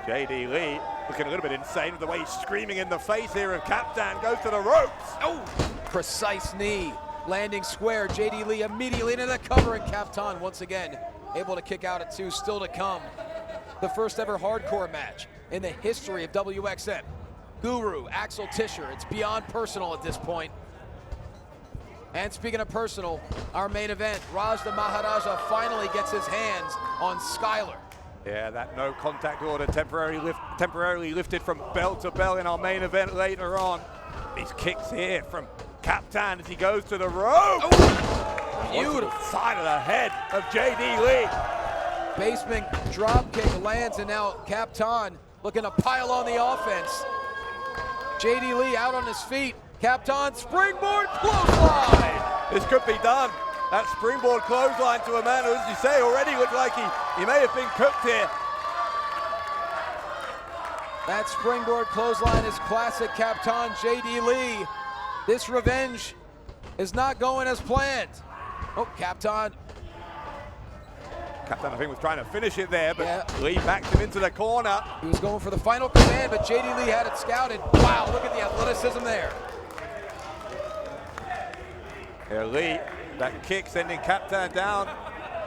J.D. Lee looking a little bit insane with the way he's screaming in the face here of Capitan, goes to the ropes. Oh, precise knee, landing square. J.D. Lee immediately into the cover, and Capitan once again able to kick out at 2. Still to come, the first ever hardcore match in the history of WXM. Guru, Axel Tischer, it's beyond personal at this point. And speaking of personal, our main event, Raj The Maharaja finally gets his hands on Skyler. Yeah, that no contact order temporarily lifted from bell to bell in our main event later on. These kicks here from Capitan as he goes to the rope. Oh, beautiful. Side of the head of J.D. Lee. Basement drop kick lands, and now Capitan looking to pile on the offense. J.D. Lee out on his feet. Capitan springboard clothesline. This could be done. That springboard clothesline to a man who, as you say, already looked like he may have been cooked here. That springboard clothesline is classic Capitan. J.D. Lee. This revenge is not going as planned. Oh, Capitan. Capitan, I think, was trying to finish it there, but Lee backed him into the corner. He was going for the final command, but J.D. Lee had it scouted. Wow, look at the athleticism there. Yeah, Lee, that kick sending Capitan down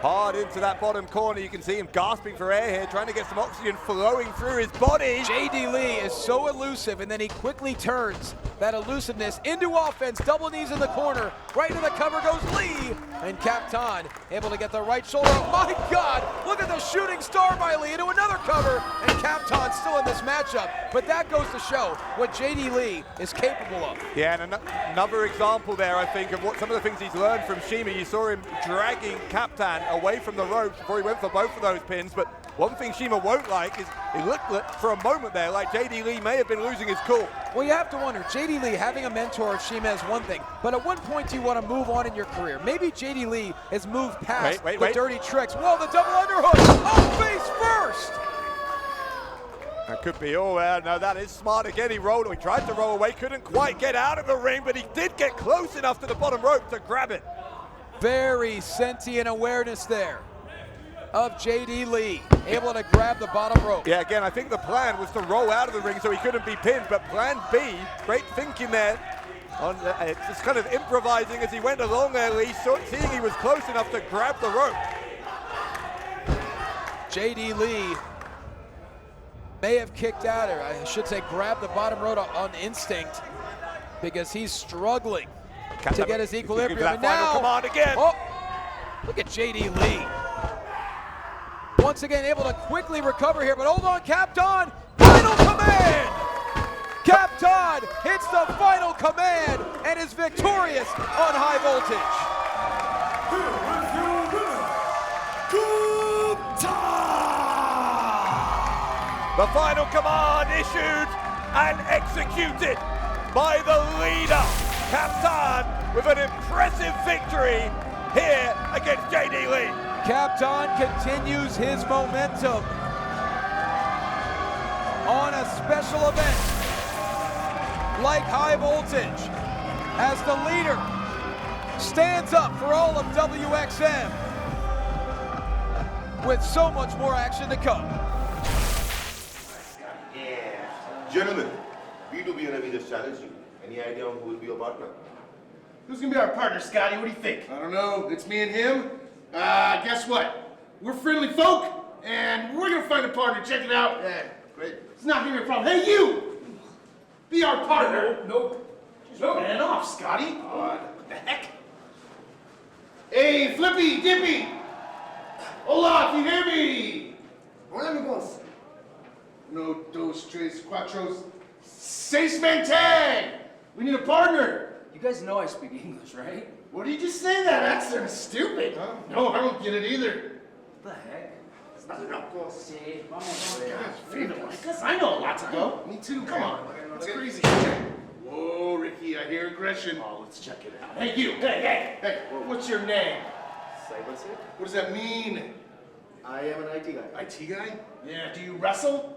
Hard into that bottom corner. You can see him gasping for air here, trying to get some oxygen flowing through his body. JD Lee is so elusive, and then he quickly turns that elusiveness into offense. Double knees in the corner. Right into the cover goes Lee. And Capitan able to get the right shoulder. Oh my God! Look at the shooting star by Lee into another cover. And Capitan still in this matchup. But that goes to show what JD Lee is capable of. Yeah, and another example there, I think, of what some of the things he's learned from Shima. You saw him dragging Capitan away from the ropes before he went for both of those pins. But one thing Shima won't like is it looked for a moment there like JD Lee may have been losing his cool. Well, you have to wonder, JD Lee having a mentor of Shima is one thing, but at what point do you want to move on in your career? Maybe JD Lee has moved past the dirty tricks. Whoa, the double underhook! Oh, face first! That could be all there. No, that is smart again. He tried to roll away, couldn't quite get out of the ring, but he did get close enough to the bottom rope to grab it. Very sentient awareness there of JD Lee, able to grab the bottom rope. Yeah, again, I think the plan was to roll out of the ring so he couldn't be pinned, but plan B, great thinking there. Just kind of improvising as he went along there, Lee, seeing he was close enough to grab the rope. JD Lee may have kicked out, or I should say grabbed the bottom rope on instinct, because he's struggling to get his equilibrium. And now, command again. Oh, look at JD Lee. Once again able to quickly recover here, but hold on, Capitan, final command! Capitan hits the final command and is victorious on high voltage. The final command issued and executed by the leader, Capitan, with an impressive victory here against JD Lee. Capitan continues his momentum on a special event like high voltage as the leader stands up for all of WXM with so much more action to come. Gentlemen, B2B and Ravi just challenged you. Any idea on who will be your partner? Who's gonna be our partner, Scotty? What do you think? I don't know. It's me and him. Guess what? We're friendly folk, and we're gonna find a partner. Check it out. Yeah, great. It's not gonna be a problem. Hey, you! Be our partner. Nope. Man off, Scotty. What the heck? Hey, Flippy, Dippy. Hola, can you hear me? Hola, amigos. No, dos, tres, cuatros, seis men tag. We need a partner. You guys know I speak English, right? What did you just say that accent is stupid? Huh? No, I don't get it either. What the heck? It's not loco. Sí, vamos Oh, a ver. God, favorite like us. I know a lot to go. Me too. Come on. That's crazy. Whoa, Ricky, I hear aggression. Oh, let's check it out. Hey, you. Hey, what's your name? What does that mean? I am an IT guy. IT guy? Yeah, do you wrestle?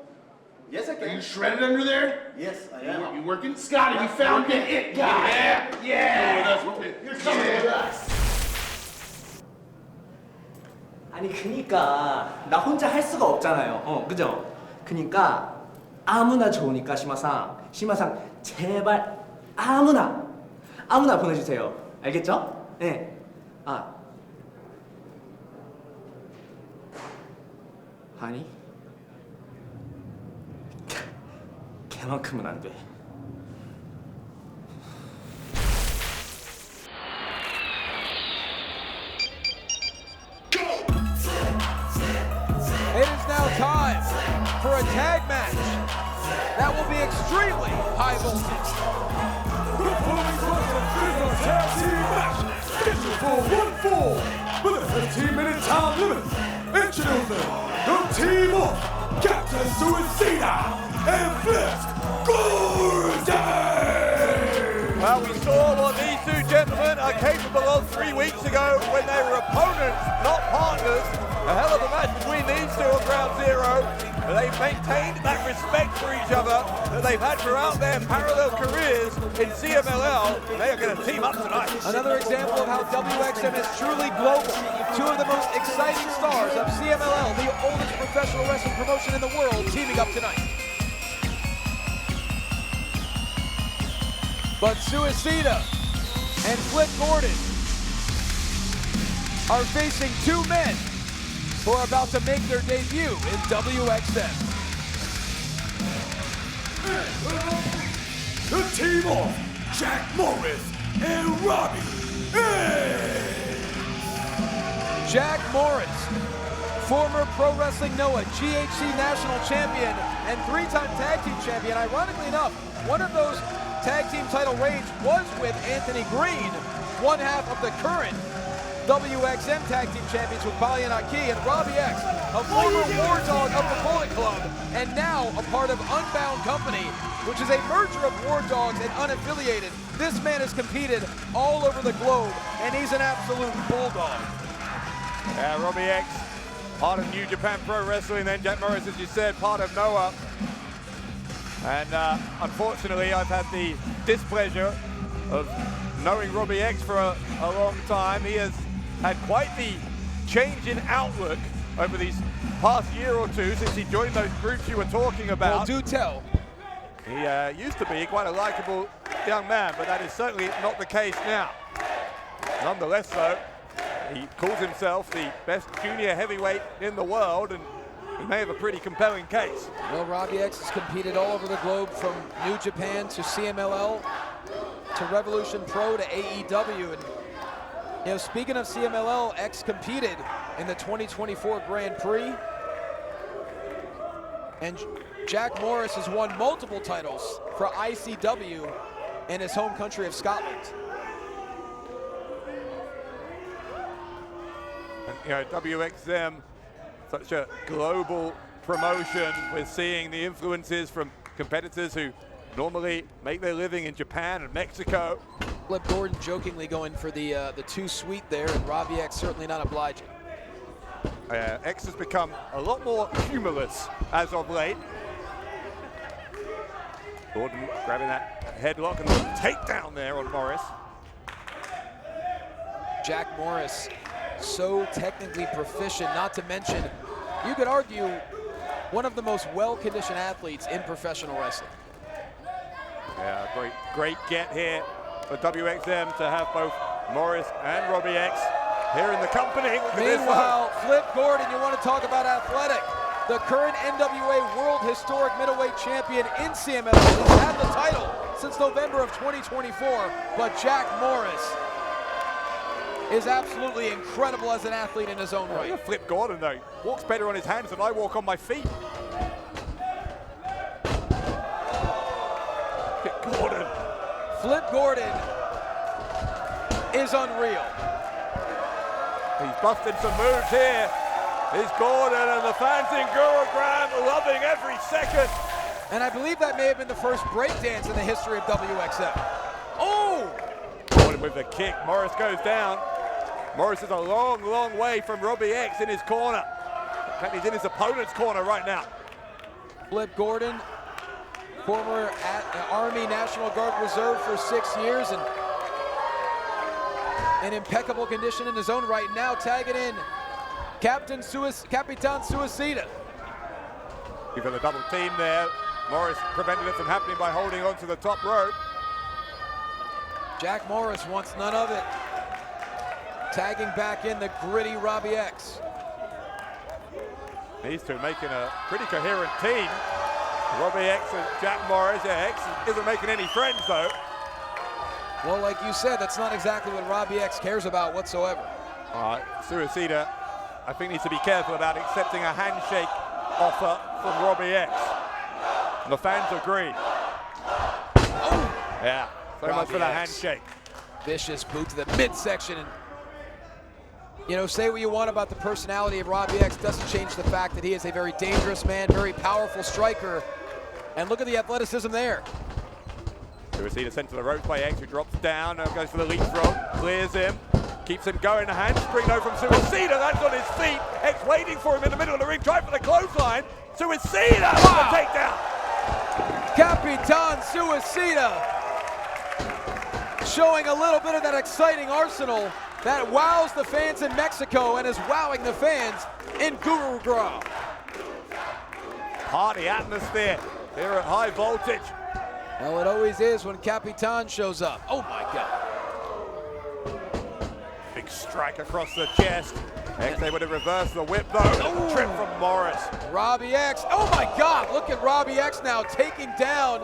Yes, I Are can. you shredded under there? Yes, I am. You working? Scotty, we found the it guy. Yeah. You're coming with us. 아니 그니까 나 혼자 할 수가 없잖아요. 그죠? 그니까 아무나 좋으니까 심화상 제발 아무나 보내주세요. 알겠죠? 네. 아니 걔만큼은 안 돼. It is now time for a tag match that will be extremely high voltage. The following contest is a tag team match scheduled for 1 fall with a 15-minute time limit. Introducing the team of Captain Suicida and Flips Gordon. Well, we saw what these two gentlemen are capable of 3 weeks ago when they were opponents, not partners. A hell of a match between these two on Ground Zero. But they've maintained that respect for each other that they've had throughout their parallel careers in CMLL. They are going to team up tonight. Another example of how WXM is truly global. Two of the most exciting stars of CMLL, the oldest professional wrestling promotion in the world, teaming up tonight. But Suicida and Flip Gordon are facing two men who are about to make their debut in WXM. The team of Jack Morris and Robbie. Jack Morris, former Pro Wrestling Noah GHC National Champion and three-time Tag Team Champion. Ironically enough, one of those Tag Team title reigns was with Anthony Green, one half of the current WXM Tag Team Champions with Bali and Aki, and Robbie X, a former War Dog of the Bullet Club, and now a part of Unbound Company, which is a merger of War Dogs and unaffiliated. This man has competed all over the globe, and he's an absolute bulldog. Yeah, Robbie X, part of New Japan Pro Wrestling, then Jack Morris, as you said, part of Noah. And unfortunately, I've had the displeasure of knowing Robbie X for a long time. He has had quite the change in outlook over these past year or two since he joined those groups you were talking about. Well, do tell. He used to be quite a likable young man, but that is certainly not the case now. Nonetheless, though, he calls himself the best junior heavyweight in the world, and he may have a pretty compelling case. Well, Robbie X has competed all over the globe, from New Japan to CMLL to Revolution Pro to AEW. And you know, speaking of CMLL, X competed in the 2024 Grand Prix. And Jack Morris has won multiple titles for ICW in his home country of Scotland. And, you know, WXM, such a global promotion. We're seeing the influences from competitors who normally make their living in Japan and Mexico. Flip Gordon jokingly going for the too sweet there, and Robbie X certainly not obliging. X has become a lot more humorless as of late. Gordon grabbing that headlock and the takedown there on Morris. Jack Morris, so technically proficient, not to mention, you could argue, one of the most well-conditioned athletes in professional wrestling. Yeah, great get here for WXM to have both Morris and Robbie X here in the company. Meanwhile, Flip Gordon, you want to talk about athletic. The current NWA World Historic Middleweight Champion in CMLL has had the title since November of 2024, but Jack Morris is absolutely incredible as an athlete in his own right. Flip Gordon, though, walks better on his hands than I walk on my feet. Gordon. Flip Gordon is unreal. He's busted some moves here. He's Gordon, and the fans in Gurugram loving every second. And I believe that may have been the first breakdance in the history of WXM. Oh! Gordon with the kick. Morris goes down. Morris is a long, long way from Robbie X in his corner. In fact, he's in his opponent's corner right now. Flip Gordon, former Army National Guard Reserve for 6 years, and in impeccable condition in his own right. Now tagging in Capitan Suicida. You've got a double team there. Morris prevented it from happening by holding on to the top rope. Jack Morris wants none of it. Tagging back in the gritty Robbie X. These two making a pretty coherent team. Robbie X and Jack Morris. Yeah, X isn't making any friends, though. Well, like you said, that's not exactly what Robbie X cares about whatsoever. Suicida, I think, needs to be careful about accepting a handshake offer from Robbie X. And the fans agree. Oh! Yeah, so Robbie much for that X. handshake. Vicious boot to the midsection. And, you know, say what you want about the personality of Robbie X, doesn't change the fact that he is a very dangerous man, very powerful striker. And look at the athleticism there. Suicida sent to the ropes by X, who drops down, now goes for the leapfrog, clears him, keeps him going. A handspring though from Suicida, that's on his feet. X waiting for him in the middle of the ring, trying for the clothesline. Suicida with the takedown. Capitan Suicida showing a little bit of that exciting arsenal that wows the fans in Mexico and is wowing the fans in Gurugram. Party atmosphere here at High Voltage. Well, it always is when Capitan shows up. Oh my God. big strike across the chest. X able to reverse the whip though. Trip from Morris. Robbie X, oh my God, look at Robbie X now taking down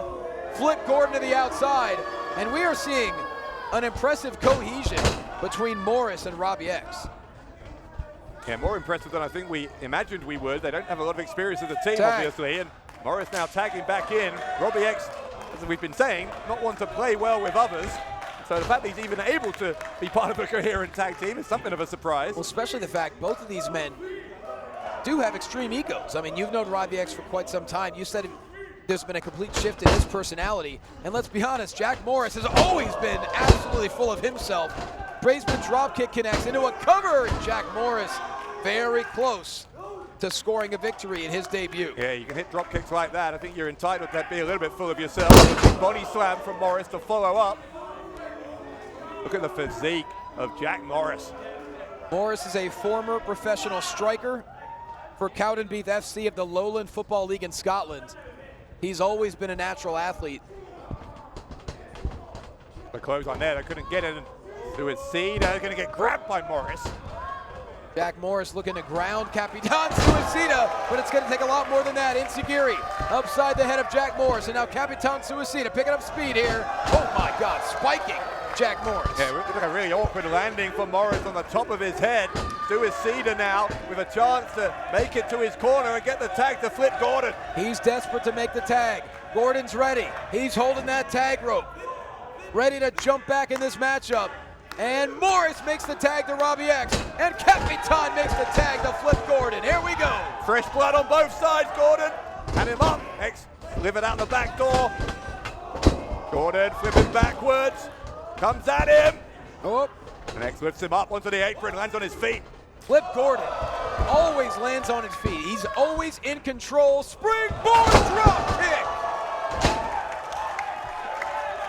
Flip Gordon to the outside. And we are seeing an impressive cohesion between Morris and Robbie X. Yeah, more impressive than I think we imagined we would. They don't have a lot of experience as a team, Tag. obviously. And Morris now tagging back in. Robbie X, as we've been saying, not one to play well with others. So the fact that he's even able to be part of a coherent tag team is something of a surprise. Well, especially the fact both of these men do have extreme egos. I mean, you've known Robbie X for quite some time. You said there's been a complete shift in his personality. And let's be honest, Jack Morris has always been absolutely full of himself. Brazeman dropkick connects into a cover. Jack Morris very close to scoring a victory in his debut. Yeah, you can hit drop kicks like that. I think you're entitled to be a little bit full of yourself. Body slam from Morris to follow up. Look at the physique of Jack Morris. Morris is a former professional striker for Cowdenbeath FC of the Lowland Football League in Scotland. He's always been a natural athlete. The close on there, they couldn't get it. Suicida going to get grabbed by Morris. Jack Morris looking to ground Capitan Suicida, but it's going to take a lot more than that. Insigiri upside the head of Jack Morris, and now Capitan Suicida picking up speed here. Oh my God, spiking Jack Morris. Yeah, it looked like a really awkward landing for Morris on the top of his head. Suicida now with a chance to make it to his corner and get the tag to Flip Gordon. He's desperate to make the tag. Gordon's ready. He's holding that tag rope, ready to jump back in this matchup. And Morris makes the tag to Robbie X, and Capitan makes the tag to Flip Gordon. Here we go. Fresh blood on both sides, Gordon. And him up. X delivered out the back door. Gordon flipping backwards. Comes at him. Oh. And X lifts him up onto the apron, lands on his feet. Flip Gordon always lands on his feet. He's always in control. Springboard drop kick.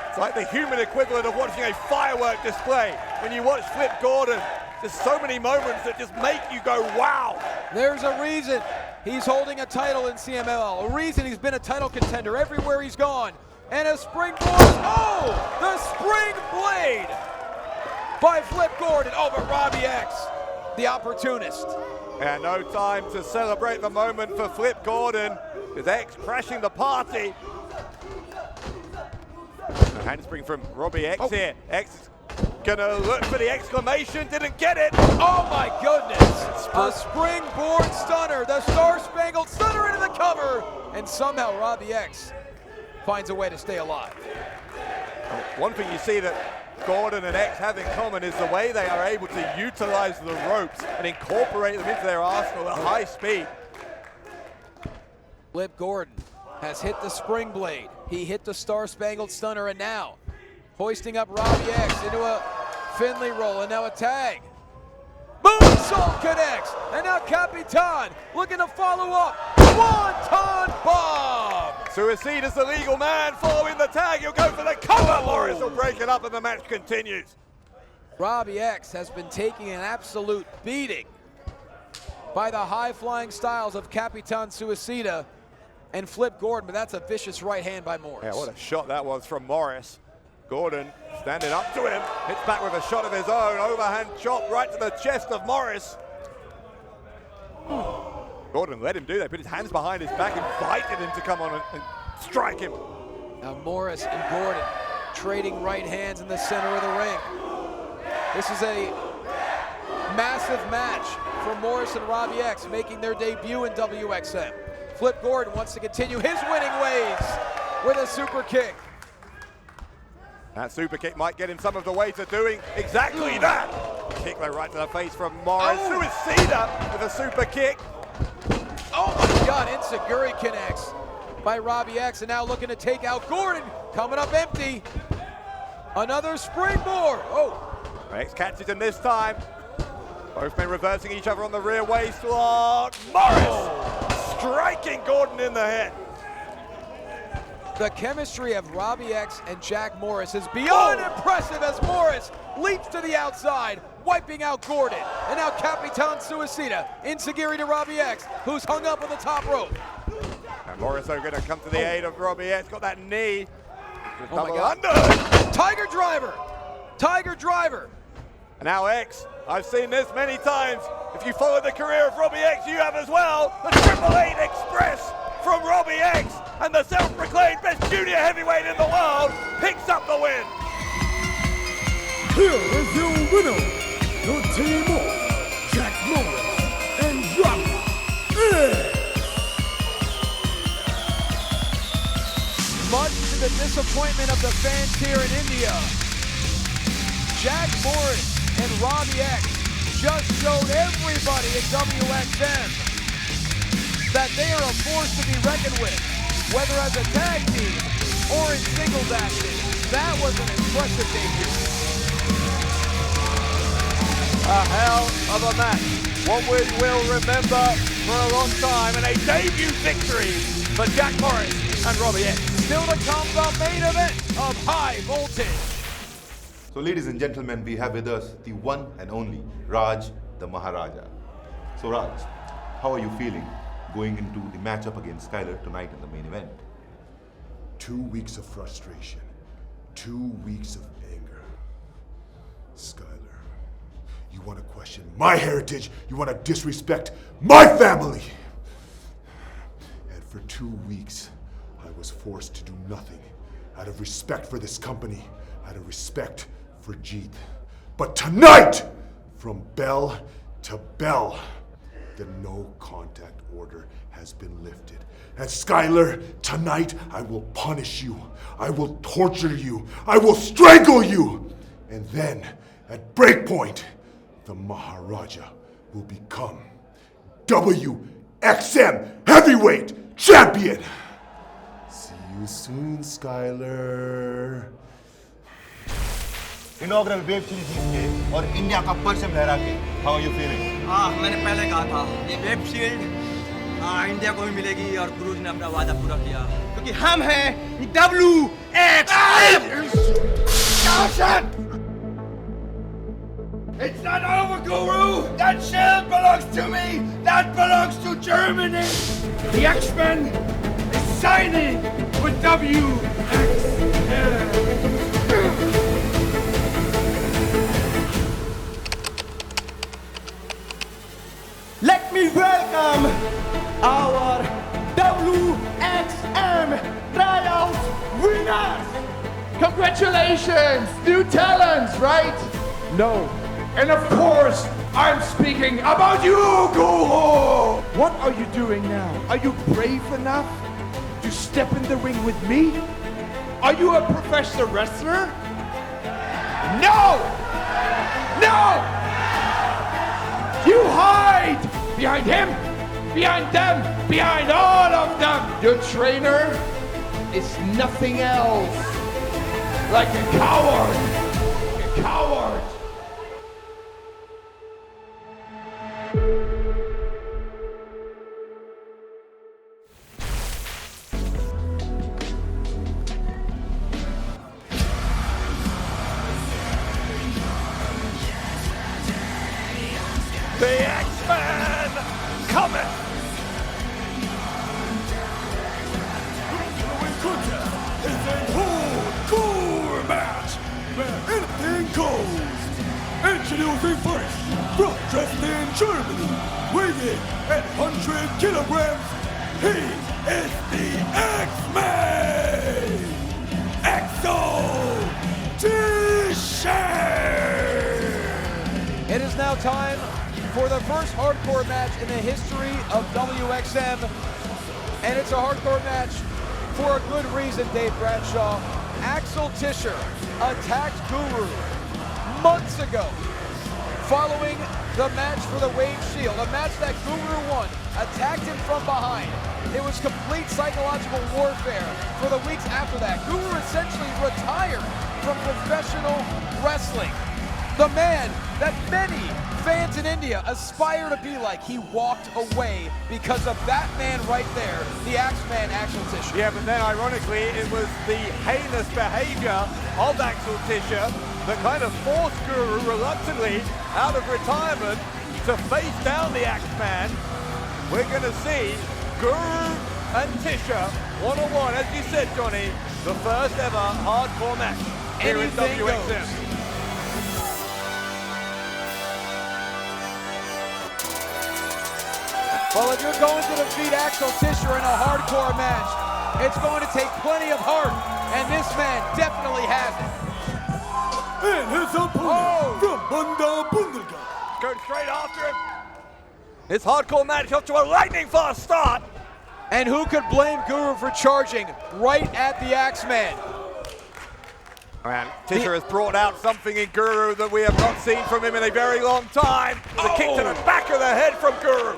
It's like the human equivalent of watching a firework display. When you watch Flip Gordon, there's so many moments that just make you go, wow. There's a reason he's holding a title in CMLL, a reason he's been a title contender everywhere he's gone. And a springboard, oh, the spring blade by Flip Gordon over Robbie X, the opportunist. And no time to celebrate the moment for Flip Gordon, with X crashing the party. A handspring from Robbie X here. X is gonna look for the exclamation, didn't get it. Oh my goodness, a springboard stunner, the Star-Spangled Stunner into the cover, and somehow Robbie X finds a way to stay alive. One thing you see that Gordon and X have in common is the way they are able to utilize the ropes and incorporate them into their arsenal at high speed. Flip Gordon has hit the spring blade. He hit the Star-Spangled Stunner, and now hoisting up Robbie X into a Finley roll, and now a tag. Moonsault connects, and now Capitan looking to follow up. Swanton bomb! Suicida's the legal man following the tag. He'll go for the cover. Morris will break it up, and the match continues. Robbie X has been taking an absolute beating by the high-flying styles of Capitan Suicida and Flip Gordon, but that's a vicious right hand by Morris. Yeah, what a shot that was from Morris. Gordon standing up to him, hits back with a shot of his own, overhand chop right to the chest of Morris. Gordon let him do that, put his hands behind his back, invited him to come on and strike him. Now Morris and Gordon trading right hands in the center of the ring. This is a massive match for Morris and Robbie X, making their debut in WXM. Flip Gordon wants to continue his winning ways with a super kick. That super kick might get him some of the way to doing exactly that. Kick though right to the face from Morris. Suicida with a super kick. Oh my God, Insiguri connects by Robbie X, and now looking to take out Gordon, coming up empty. Another springboard. Oh. X catches him this time. Both men reversing each other on the rear waist lock. Morris striking Gordon in the head. The chemistry of Robbie X and Jack Morris is beyond impressive as Morris leaps to the outside, wiping out Gordon. And now Capitan Suicida, Insigiri to Robbie X, who's hung up on the top rope. And Morris are going to come to the aid of Robbie X. Got that knee. Oh my God. Under. Tiger driver. Tiger driver. And now X I've seen this many times. If you follow the career of Robbie X, you have as well. The Triple Eight Express from Robbie X, and the self-proclaimed best junior heavyweight in the world picks up the win. Here is your winner, the team of Jack Morris and Robbie X. Much to the disappointment of the fans here in India, Jack Morris and Robbie X just showed everybody at WXM that they are a force to be reckoned with, whether as a tag team or in singles action. That was an impressive debut. A hell of a match, one we will remember for a long time, and a debut victory for Jack Morris and Robbie X. Still to come, the main event of High Voltage. So ladies and gentlemen, we have with us the one and only Raj the Maharaja. So Raj, how are you feeling going into the matchup against Skyler tonight in the main event? 2 weeks of frustration, 2 weeks of anger. Skyler, you want to question my heritage, you want to disrespect my family. And for 2 weeks, I was forced to do nothing out of respect for this company, out of respect for Jeet. But tonight, from bell to bell, the no contact order has been lifted. And Skyler, tonight I will punish you. I will torture you. I will strangle you. And then, at BreakPoint, the Maharaja will become WXM Heavyweight Champion. See you soon, Skyler. Inaugural web series जीत के और India का परचम लहरा के, how are you feeling? मैंने पहले कहा था ये वेब शील्ड इंडिया को भी मिलेगी और क्रूज ने अपना वादा पूरा किया क्योंकि हम हैं WXM. It's not over, Guru! That shield belongs to me! That belongs to Germany! The X-Men is signing with WXM! Let me welcome our WXM Trials winners! Congratulations! New talents, right? No. And of course, I'm speaking about you, Guru! What are you doing now? Are you brave enough to step in the ring with me? Are you a professional wrestler? No! No! You hide! Behind him, behind them, behind all of them! Your trainer is nothing else like a coward! A coward! The Axeman coming! It's a hardcore match where anything goes. Introducing first, from Dresden, Germany, weighing at 100 kilograms, he is the Axeman! Axel Tischer! It is now time for the first hardcore match in the history of WXM. And it's a hardcore match for a good reason, Dave Bradshaw. Axel Tischer attacked Guru months ago following the match for the Wave Shield, a match that Guru won, attacked him from behind. It was complete psychological warfare for the weeks after that. Guru essentially retired from professional wrestling. The man that many fans in India aspire to be like, he walked away because of that man right there, the Axeman, Axel Tischer. Yeah, but then ironically, it was the heinous behavior of Axel Tischer that kind of forced Guru reluctantly out of retirement to face down the Axeman. We're going to see Guru and Tischer one-on-one, as you said, Johnny, the first ever hardcore match here in WXM. Well, if you're going to defeat Axel Tischer in a hardcore match, it's going to take plenty of heart, and this man definitely has it. And his opponent from Bunda Bundelga. Go straight after him. This hardcore match off to a lightning fast start. And who could blame Guru for charging right at the Axeman? Man, Tischer has brought out something in Guru that we have not seen from him in a very long time. The kick to the back of the head from Guru.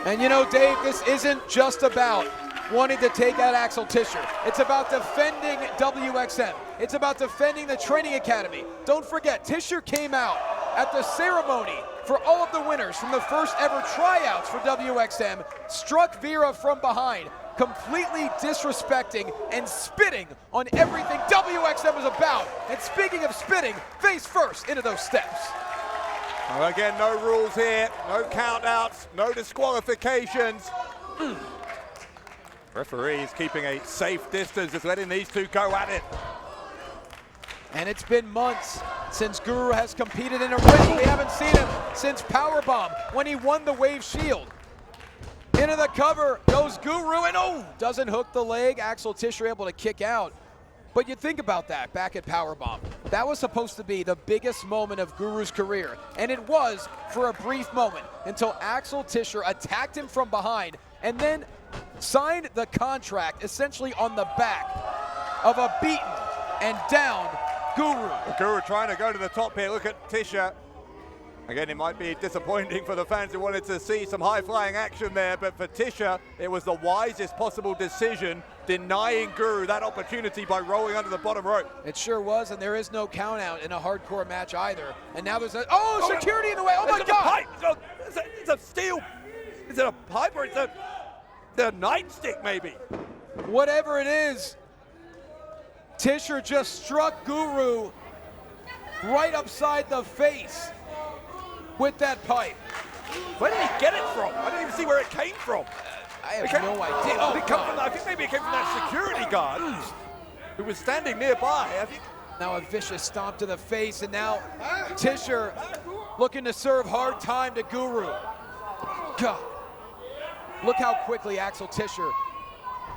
And you know, Dave, this isn't just about wanting to take out Axel Tischer. It's about defending WXM. It's about defending the training academy. Don't forget, Tischer came out at the ceremony for all of the winners from the first ever tryouts for WXM, struck Vera from behind, completely disrespecting and spitting on everything WXM is about. And speaking of spitting, face first into those steps. Well, again, no rules here, no countouts, no disqualifications. Referee is keeping a safe distance, just letting these two go at it. And it's been months since Guru has competed in a ring. We haven't seen him since Powerbomb when he won the Wave Shield. Into the cover goes Guru, and doesn't hook the leg. Axel Tischer able to kick out. But you think about that back at Powerbomb. That was supposed to be the biggest moment of Guru's career, and it was for a brief moment until Axel Tischer attacked him from behind and then signed the contract essentially on the back of a beaten and down Guru. Guru trying to go to the top here. Look at Tischer. Again, it might be disappointing for the fans who wanted to see some high-flying action there, but for Tischer, it was the wisest possible decision, denying Guru that opportunity by rolling under the bottom rope. It sure was, and there is no count-out in a hardcore match either. And now there's security in the way. Oh my God! It's a steel. Is it a pipe or it's a nightstick maybe? Whatever it is, Tischer just struck Guru right upside the face with that pipe. Where did he get it from? I didn't even see where it came from. I have no idea. I think maybe it came from that security guard who was standing nearby. I think. Now a vicious stomp to the face, and now Tischer looking to serve hard time to Guru. God. Look how quickly Axel Tischer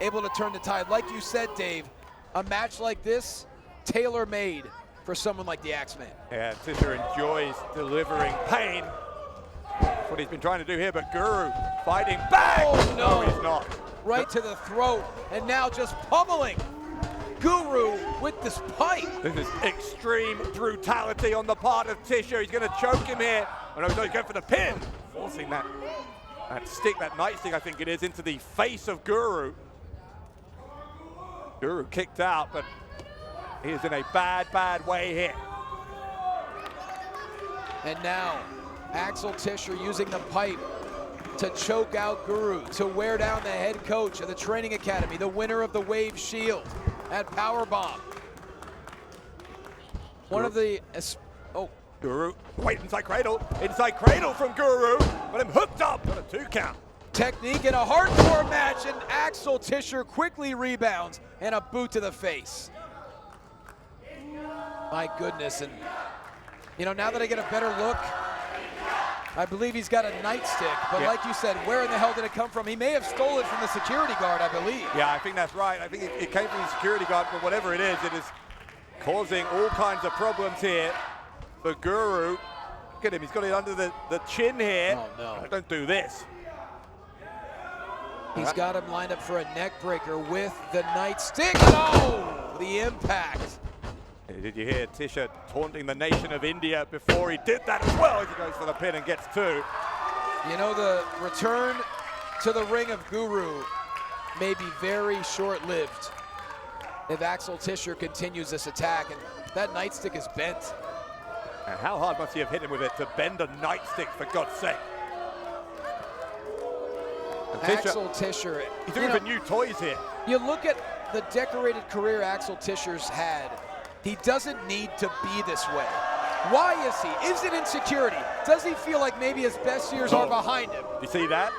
able to turn the tide. Like you said, Dave, a match like this, tailor-made for someone like the Axeman. Yeah, Tischer enjoys delivering pain. That's what he's been trying to do here, but Guru fighting back. Oh, no. He's not. Right to the throat, and now just pummeling Guru with this pipe. This is extreme brutality on the part of Tischer. He's going to choke him here. Oh no, he's going for the pin. Forcing that stick, that nightstick I think it is, into the face of Guru. Guru kicked out, but he is in a bad way here. And now, Axel Tischer using the pipe to choke out Guru, to wear down the head coach of the training academy, the winner of the Wave Shield at Powerbomb. One of the... Guru, wait, inside cradle from Guru, but him hooked up on a 2 count. Technique in a hardcore match, and Axel Tischer quickly rebounds and a boot to the face. My goodness, and you know, now that I get a better look, I believe he's got a nightstick, but like you said, where in the hell did it come from? He may have stolen it from the security guard, I believe. Yeah, I think that's right. I think it came from the security guard, but whatever it is causing all kinds of problems here for Guru. Look at him, he's got it under the chin here. Oh no. Don't do this. He's got him lined up for a neck breaker with the nightstick. Oh, the impact. Did you hear Tischer taunting the nation of India before he did that as well as he goes for the pin and gets 2? You know, the return to the ring of Guru may be very short-lived if Axel Tischer continues this attack, and that nightstick is bent. And how hard must he have hit him with it to bend a nightstick, for God's sake? Axel Tischer. He's doing for new toys here. You look at the decorated career Axel Tischer's had. He doesn't need to be this way. Why is he? Is it insecurity? Does he feel like maybe his best years are behind him? You see that?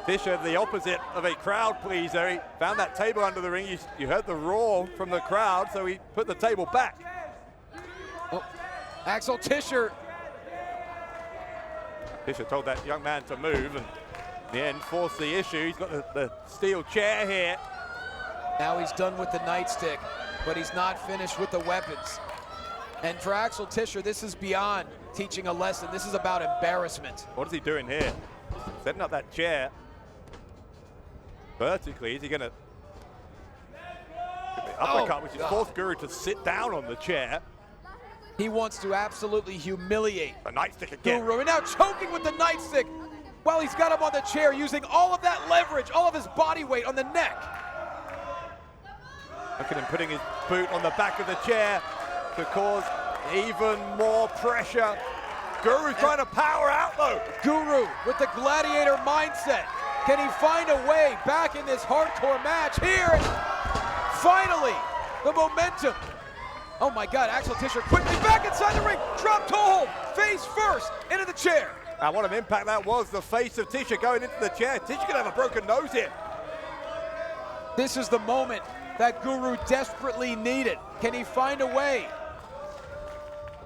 Tischer, the opposite of a crowd pleaser. He found that table under the ring. You heard the roar from the crowd, so he put the table back. Oh, Axel Tischer Tischer told that young man to move, and in the end forced the issue. He's got the steel chair here. Now he's done with the nightstick, but he's not finished with the weapons. And for Axel Tischer, this is beyond teaching a lesson. This is about embarrassment. What is he doing here? Setting up that chair vertically. Is he going to uppercut, which is forced Guru to sit down on the chair? He wants to absolutely humiliate the nightstick again. Guru, and now choking with the nightstick while he's got him on the chair, using all of that leverage, all of his body weight on the neck. Look at him putting his boot on the back of the chair to cause even more pressure. Guru's trying to power out though. Guru with the gladiator mindset. Can he find a way back in this hardcore match here? And finally, the momentum. Oh my God, Axel Tischer quickly back inside the ring. Drop toe hold, face first, into the chair. And what an impact that was, the face of Tischer going into the chair. Tischer could have a broken nose here. This is the moment that Guru desperately needed. Can he find a way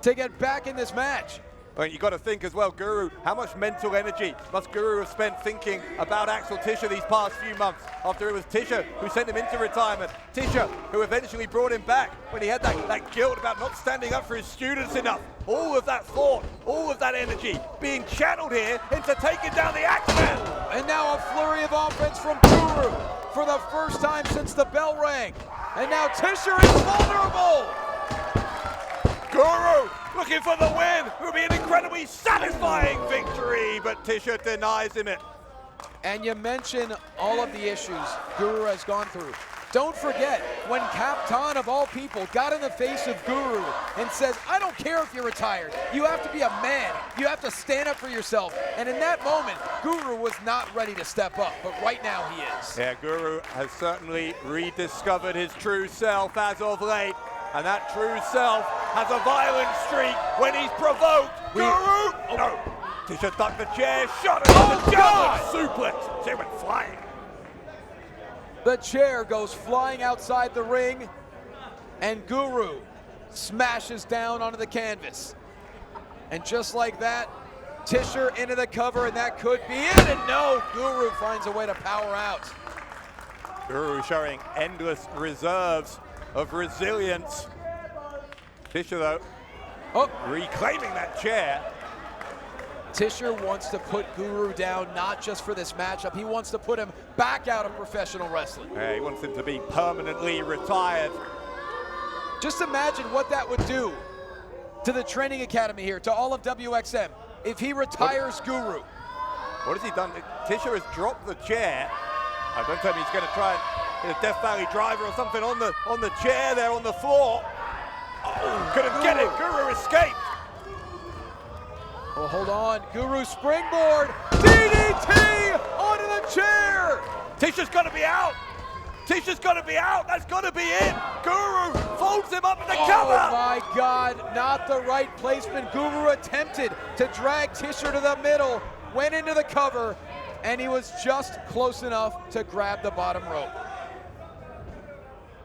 to get back in this match? Well, you got to think as well, Guru, how much mental energy must Guru have spent thinking about Axel Tischer these past few months, after it was Tischer who sent him into retirement, Tischer who eventually brought him back when he had that guilt about not standing up for his students enough. All of that thought, all of that energy being channeled here into taking down the Axeman. And now a flurry of offense from Guru for the first time since the bell rang. And now Tischer is vulnerable. Guru looking for the win. It will be an incredibly satisfying victory, but Tischer denies him it. And you mention all of the issues Guru has gone through. Don't forget when Capitan, of all people, got in the face of Guru and says, I don't care if you're retired. You have to be a man. You have to stand up for yourself. And in that moment, Guru was not ready to step up, but right now he is. Yeah, Guru has certainly rediscovered his true self as of late. And that true self has a violent streak when he's provoked. Guru! Oh no! Tischer ducked the chair, shot it on the German suplex. She went flying. The chair goes flying outside the ring, and Guru smashes down onto the canvas. And just like that, Tischer into the cover, and that could be it. And no, Guru finds a way to power out. Guru showing endless reserves of resilience. Tischer though, reclaiming that chair. Tischer wants to put Guru down, not just for this matchup. He wants to put him back out of professional wrestling. Yeah, he wants him to be permanently retired. Just imagine what that would do to the training academy here, to all of WXM, if he retires Guru. What has he done? Tischer has dropped the chair. Don't tell me he's going to try and hit a Death Valley driver or something on the chair there on the floor. Oh, couldn't get it. Guru escaped. Well, hold on. Guru springboard. DDT onto the chair. Tischer's got to be out. Tischer's got to be out. That's got to be it. Guru folds him up in the cover. Oh my God, not the right placement. Guru attempted to drag Tischer to the middle, went into the cover, and he was just close enough to grab the bottom rope.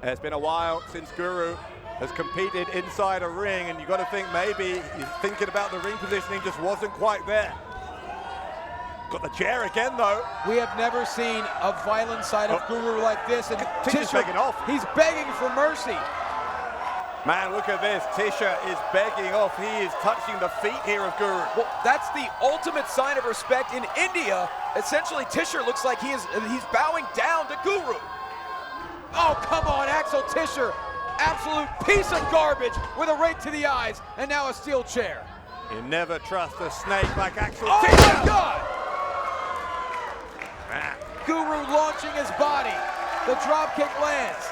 It's been a while since Guru has competed inside a ring, and you've got to think maybe he's thinking about the ring positioning just wasn't quite there. Got the chair again, though. We have never seen a violent side of Guru like this, and Tischer's begging off. He's begging for mercy. Man, look at this. Tischer is begging off. He is touching the feet here of Guru. Well, that's the ultimate sign of respect in India. Essentially, Tischer looks like he's bowing down to Guru. Oh, come on, Axel Tischer. Absolute piece of garbage with a rake to the eyes, and now a steel chair. You never trust a snake like Axel Tischer. Oh My God! Guru launching his body. The dropkick lands.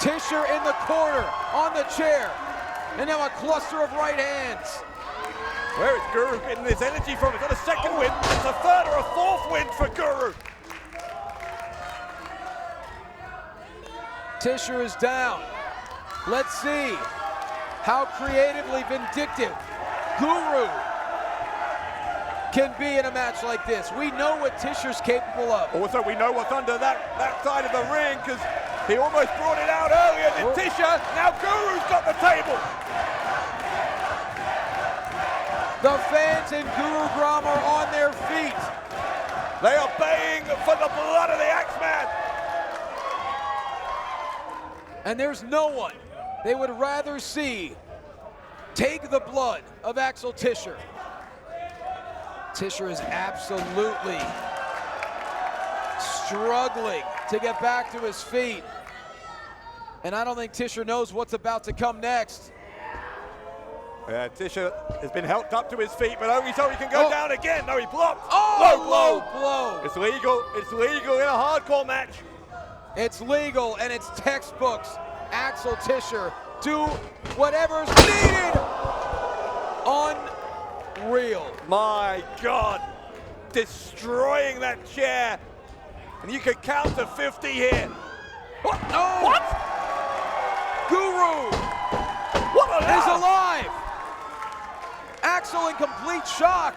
Tischer in the corner, on the chair. And now a cluster of right hands. Where is Guru getting this energy from? Is that a second win? It's a third or a fourth win for Guru. Tischer is down. Let's see how creatively vindictive Guru can be in a match like this. We know what Tischer's capable of. Also, we know what's under that side of the ring, because he almost brought it out earlier than Tischer. Now Guru's got the table. The fans in Gurugram are on their feet. They are baying for the blood of the Axeman. And there's no one they would rather see take the blood of Axel Tischer. Tischer is absolutely struggling to get back to his feet. And I don't think Tischer knows what's about to come next. Yeah, Tischer has been helped up to his feet, but only so he can go down again. No, he blocked. Oh, low blow. It's legal. It's legal in a hardcore match. It's legal and it's textbooks. Axel Tischer, do whatever's needed. Unreal. My God. Destroying that chair. And you could count to 50 here. What? No. What? Guru is alive. Axel in complete shock.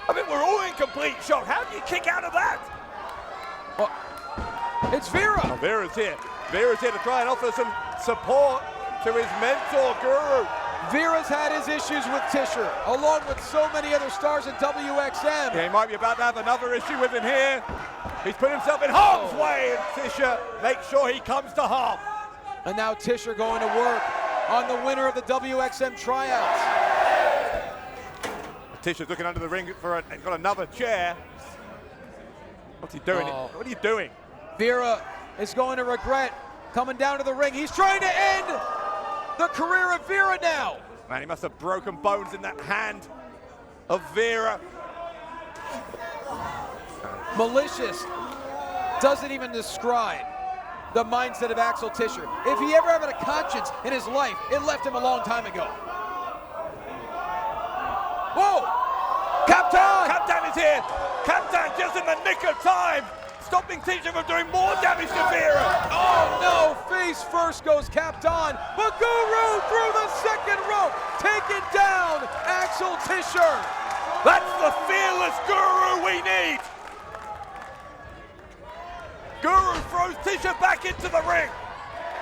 I mean, we're all in complete shock. How do you kick out of that? Well, it's Vera. Oh, Vera's here. Vera's here to try and offer some support to his mentor, Guru. Vera's had his issues with Tischer, along with so many other stars in WXM. Yeah, he might be about to have another issue with him here. He's put himself in harm's way, and Tischer makes sure he comes to harm. And now Tischer going to work on the winner of the WXM tryouts. Tischer's looking under the ring for he's got another chair. What's he doing? What are you doing? Vera is going to regret coming down to the ring. He's trying to end the career of Vera now. Man, he must have broken bones in that hand of Vera. Malicious doesn't even describe the mindset of Axel Tischer. If he ever had a conscience in his life, it left him a long time ago. Whoa! Capitan! Capitan is here! Capitan just in the nick of time, stopping Tischer from doing more damage to Vera. Oh no, face first goes Capitan, but Guru through the second rope, taking down Axel Tischer. That's the fearless Guru we need. Guru throws Tischer back into the ring.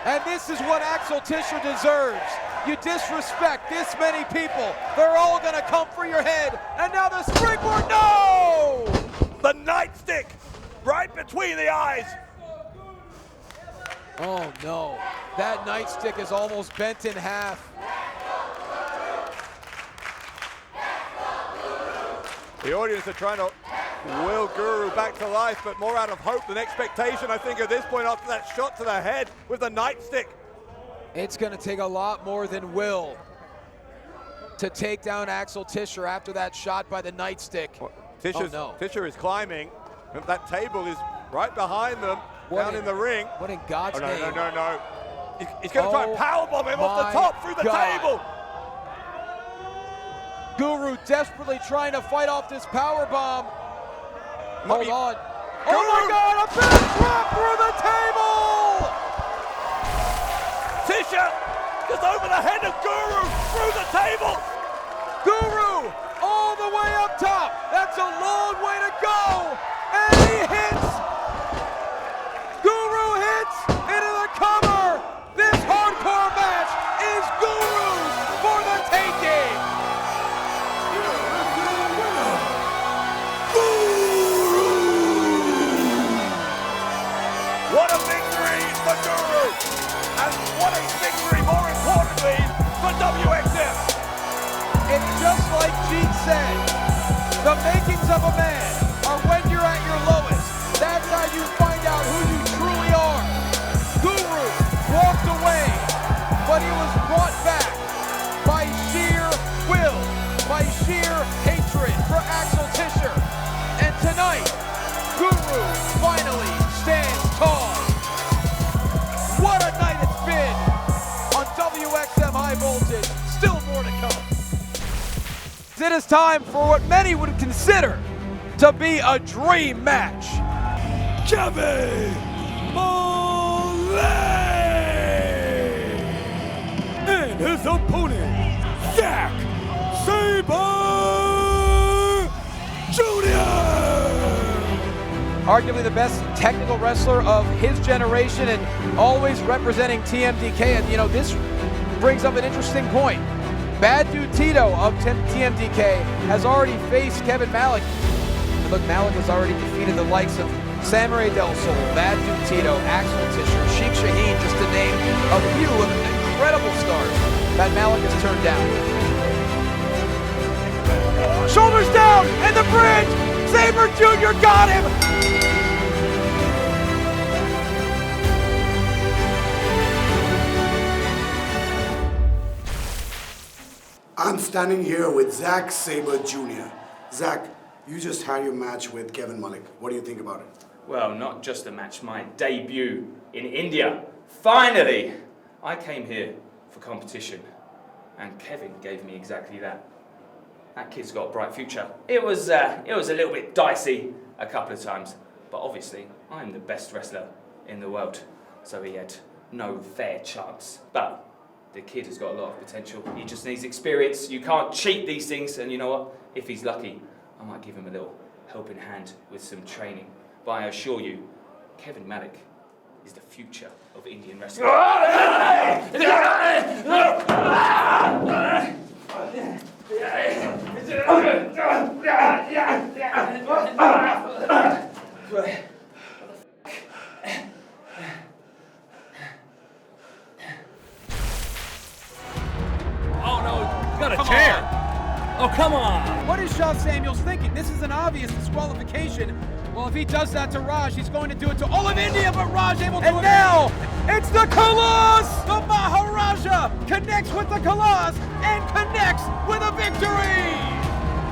And this is what Axel Tischer deserves. You disrespect this many people, they're all gonna come for your head. And now the springboard, no! The nightstick right between the eyes. Oh no, that nightstick is almost bent in half. The audience are trying to will Guru back to life, but more out of hope than expectation, I think, at this point after that shot to the head with the nightstick. It's gonna take a lot more than will to take down Axel Tischer after that shot by the nightstick. Tischer is climbing. That table is right behind them, down in the ring. What in God's name? No. He's going to try and powerbomb him off the top through the table. Guru desperately trying to fight off this powerbomb. Hold on. Guru. Oh my God, a big drop through the table! Tischer just over the head of Guru through the table. Guru all the way up top. That's a long way to go. And he hits. Guru hits into the cover. This hardcore match is Guru's for the taking. What a victory for Guru! And what a victory, more importantly, for WXM! It's just like Gene said, the makings of a man are when you're at your lowest. That's how you find out who you truly are. Guru walked away, but he was brought back by sheer will, by sheer hatred for Axel Tischer. And tonight, Guru finally stands tall. What a night it's been on WXM High Voltage. Still more to come. It is time for what many would consider to be a dream match. Kevin Malay and his opponent, Zack Sabre Jr. Arguably the best technical wrestler of his generation and always representing TMDK. And you know, this brings up an interesting point. Bad Dude Tito of TMDK has already faced Kevin Malik. And look, Malik has already defeated the likes of Samurai Del Sol, Bad Dude Tito, Axel Tischer, Sheikh Shaheen, just to name a few of the incredible stars that Malik has turned down. Shoulders down, and the bridge! Sabre Jr. got him! I'm standing here with Zack Sabre Jr. Zack, you just had your match with Kevin Malik. What do you think about it? Well, not just a match, my debut in India. Finally! I came here for competition, and Kevin gave me exactly that. That kid's got a bright future. It was a little bit dicey a couple of times, but obviously I'm the best wrestler in the world, so he had no fair chance. But the kid has got a lot of potential. He just needs experience. You can't cheat these things, and you know what? If he's lucky, I might give him a little helping hand with some training. But I assure you, Kevin Malik is the future of Indian wrestling. Oh no, you got a chair. Oh, come on. What is Shaw Samuels thinking? This is an obvious disqualification. Well, if he does that to Raj, he's going to do it to all of India, but Raj able to... And now, it's the Kalash! The Maharaja connects with the Kalash and connects with a victory!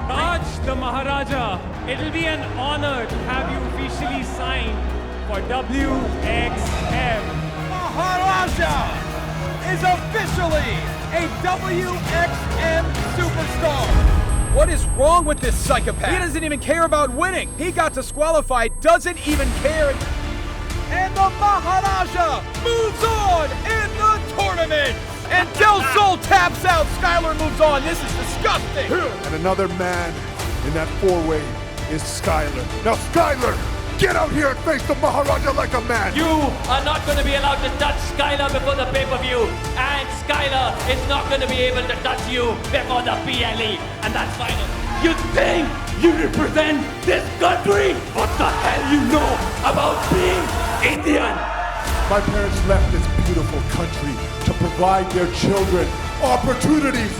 Raj the Maharaja, it'll be an honor to have you officially signed for WXM. Maharaja is officially a WXM superstar. What is wrong with this psychopath? He doesn't even care about winning. He got disqualified, doesn't even care. And the Maharaja moves on in the tournament. And Del Sol taps out. Skyler moves on. This is disgusting. And another man in that four-way is Skyler. Now, Skyler, get out here and face the Maharaja like a man. You are not going to be allowed to touch Skyler before the pay-per-view. And Skyler is not going to be able to touch you before the PLE. And that's final. You think you represent this country? What the hell you know about being Indian? My parents left this beautiful country to provide their children opportunities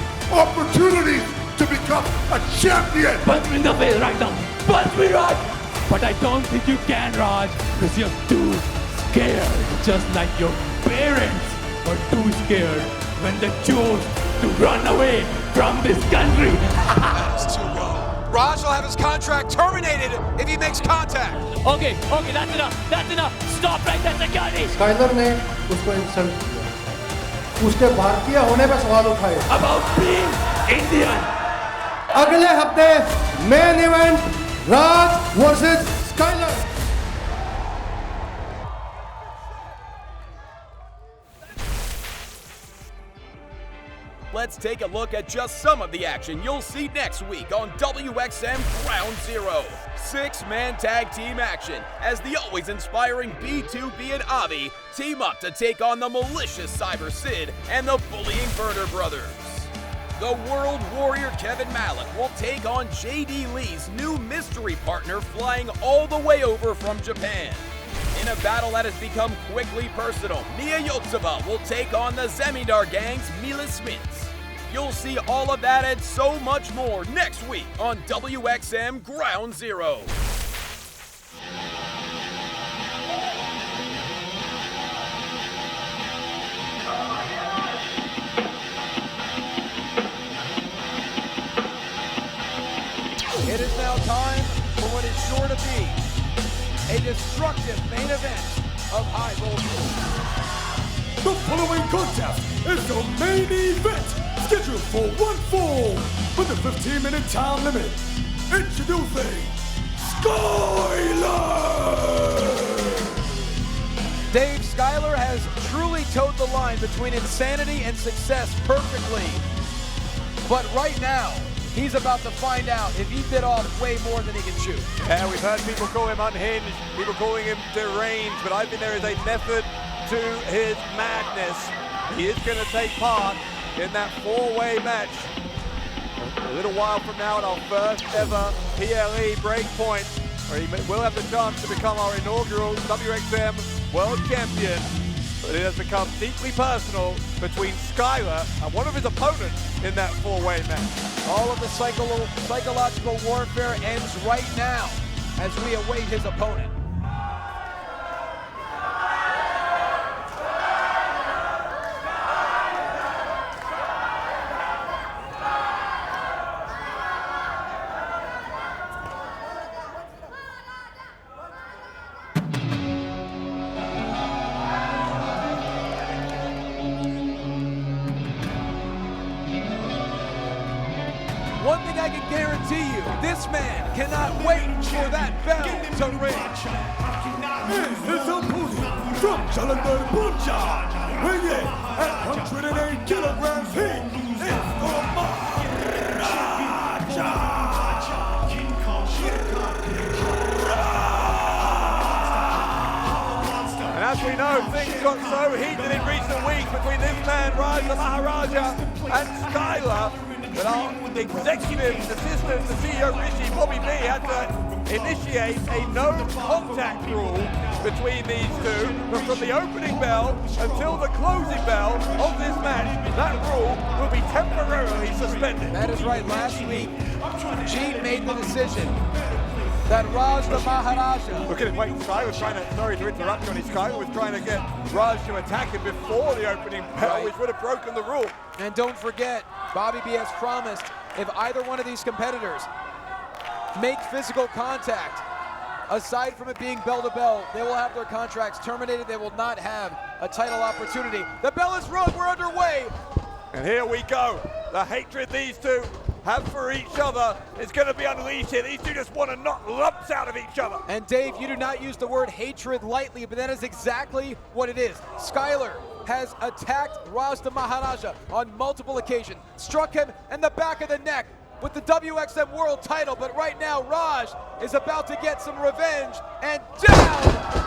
to become a champion. Punch me in the face right now. Punch me, Raj. But I don't think you can, Raj, because you're too scared. Just like your parents were too scared when they chose to run away from this country. That's too low. Raj will have his contract terminated if he makes contact. Okay, that's enough. Stop right there, security. Skyler ने उसको insult किया, उसके भारतीय होने पर सवाल उठाए। About being Indian. अगले हफ्ते main event Raj versus Skyler. Let's take a look at just some of the action you'll see next week on WXM Ground Zero. 6-man tag team action as the always inspiring B2B and Avi team up to take on the malicious Cyber Sid and the bullying Burner Brothers. The World Warrior Kevin Malik will take on JD Lee's new mystery partner flying all the way over from Japan. In a battle that has become quickly personal, Mia Yotseva will take on the Zamindar gang's Mila Smits. You'll see all of that and so much more next week on WXM Ground Zero. It is now time for what is sure to be a destructive main event of high voltage. The following contest is the main event, scheduled for one fall with a 15-minute time limit. Introducing Skyler! Dave, Skyler has truly towed the line between insanity and success perfectly. But right now, he's about to find out if he bit off way more than he can chew. Yeah, we've heard people call him unhinged, people calling him deranged, but I think there is a method to his madness. He is going to take part in that four-way match. A little while from now at our first ever PLE Breakpoint, where he will have the chance to become our inaugural WXM World Champion. But it has become deeply personal between Skyler and one of his opponents in that four-way match. All of the psychological warfare ends right now as we await his opponent. One thing I can guarantee you, this man cannot wait for that bell to ring. Is his opponent from Zamindar, Punjab, weighing at 108 kilograms, he is the Maharaja. And as we know, things got so heated in recent weeks between this man, Raj The Maharaja, and Skyler, that our executive assistant, the CEO Rishi, Robbie B, had to initiate a no-contact rule between these two. But from the opening bell until the closing bell of this match, that rule will be temporarily suspended. That is right. Last week, Jeet made the decision that Raj The Maharaja... Look at him, wait, Sky was trying to, sorry to interrupt you, Sky was trying to get Raj to attack him before the opening bell, which would have broken the rule. And don't forget, Bobby B has promised if either one of these competitors make physical contact, aside from it being bell to bell, they will have their contracts terminated. They will not have a title opportunity. The bell is rung, we're underway. And here we go. The hatred these two have for each other is going to be unleashed here. These two just want to knock lumps out of each other. And Dave, you do not use the word hatred lightly, but that is exactly what it is. Skyler has attacked Raj The Maharaja on multiple occasions, struck him in the back of the neck with the WXM World title, but right now Raj is about to get some revenge, and down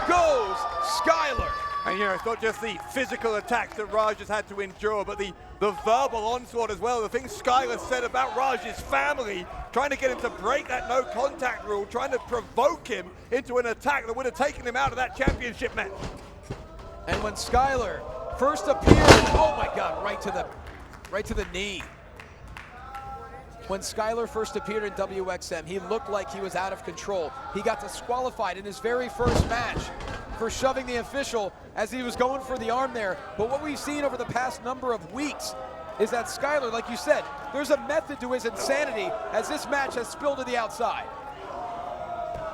goes Skyler. And you know, it's not just the physical attacks that Raj has had to endure, but the verbal onslaught as well. The things Skyler said about Raj's family, trying to get him to break that no contact rule, trying to provoke him into an attack that would have taken him out of that championship match. And when Skyler first appeared, oh my God, right to the knee. When Skyler first appeared in WXM, he looked like he was out of control. He got disqualified in his very first match for shoving the official as he was going for the arm there. But what we've seen over the past number of weeks is that Skyler, like you said, there's a method to his insanity as this match has spilled to the outside.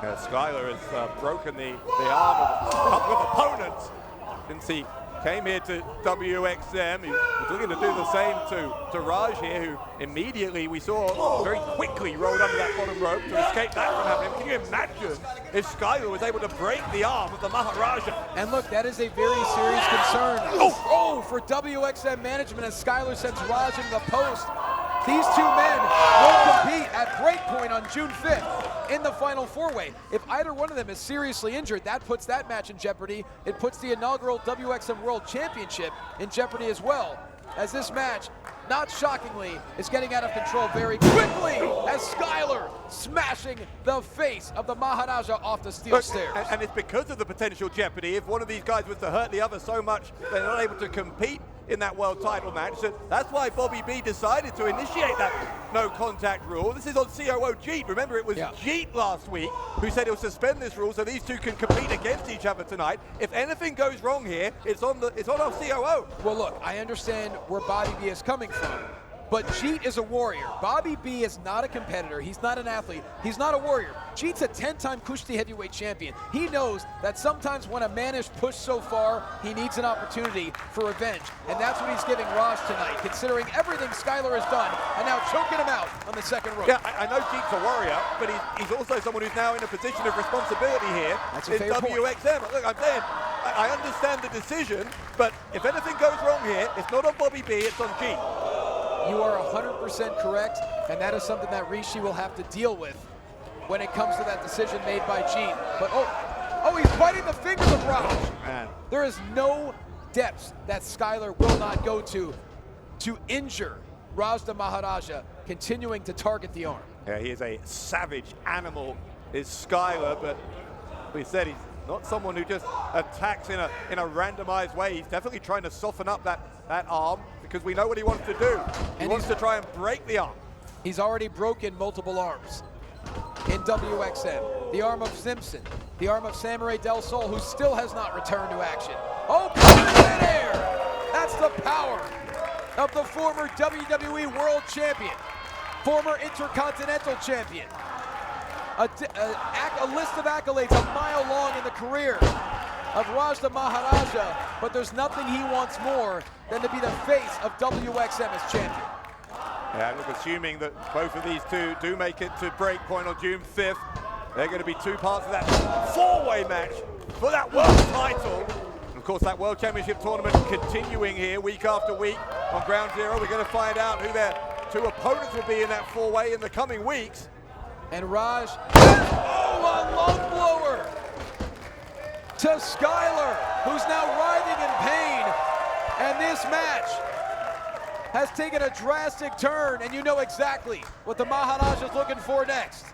Yeah, Skyler has broken the arm of a couple of opponents since he came here to WXM. He was looking to do the same to Raj here, who immediately we saw very quickly rolled under that bottom rope to escape that from happening. Can you imagine if Skyler was able to break the arm of the Maharaja? And look, that is a very serious concern. Oh, for WXM management as Skyler sends Raj into the post. These two men will compete at BreakPoint on June 5th in the final four-way. If either one of them is seriously injured, that puts that match in jeopardy. It puts the inaugural WXM World Championship in jeopardy as well, as this match, not shockingly, is getting out of control very quickly as Skyler smashing the face of the Maharaja off the steel stairs. And it's because of the potential jeopardy. If one of these guys was to hurt the other so much, they're not able to compete in that world title match. So that's why Bobby B decided to initiate that no contact rule. This is on COO Jeet. Remember, it was Jeet last week who said he'll suspend this rule so these two can compete against each other tonight. If anything goes wrong here, it's on our COO. Well, look, I understand where Bobby B is coming from, but Jeet is a warrior. Bobby B is not a competitor. He's not an athlete. He's not a warrior. Jeet's a 10-time Kushti heavyweight champion. He knows that sometimes when a man is pushed so far, he needs an opportunity for revenge. And that's what he's giving Raj tonight, considering everything Skyler has done, and now choking him out on the second rope. Yeah, I know Jeet's a warrior, but he's also someone who's now in a position of responsibility here in WXM. Look, I'm saying, I understand the decision, but if anything goes wrong here, it's not on Bobby B, it's on Jeet. You are 100% correct, and that is something that Rishi will have to deal with when it comes to that decision made by Jeet. But oh, he's biting the fingers of Raj. Man. There is no depths that Skyler will not go to to injure Raj the Maharaja, continuing to target the arm. Yeah, he is a savage animal, is Skyler, but we said he's not someone who just attacks in a randomized way. He's definitely trying to soften up that arm, because we know what he wants to do. He wants to try and break the arm. He's already broken multiple arms in WXM. The arm of Simpson, the arm of Samurai Del Sol, who still has not returned to action. Oh, in air! That's the power of the former WWE World Champion, former Intercontinental Champion. A list of accolades a mile long in the career of Raj the Maharaja, but there's nothing he wants more than to be the face of WXM as champion. Yeah, look, assuming that both of these two do make it to BreakPoint on June 5th, they're going to be two parts of that four-way match for that world title. And of course, that World Championship tournament continuing here week after week on groundzero. We're going to find out who their two opponents will be in that four-way in the coming weeks. And Raj, oh, a lung blower to Skyler, who's now writhing in pain. And this match has taken a drastic turn, and you know exactly what the Maharaja's looking for next.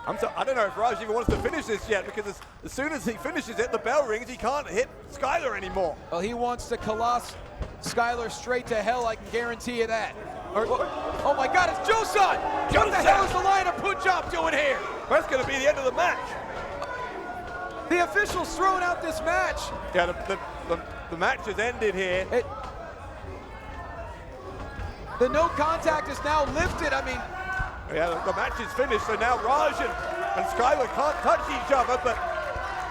I don't know if Raj even wants to finish this yet, because as soon as he finishes it, the bell rings, he can't hit Skyler anymore. Well, he wants to coloss Skyler straight to hell, I can guarantee you that. Oh my God, it's Joe-san! What the hell is the Lion of Punjab doing here? That's going to be the end of the match. The official's throwing out this match. Yeah, the match has ended here. The no contact is now lifted. I mean, yeah, the match is finished, so now Raj and Skyler can't touch each other, but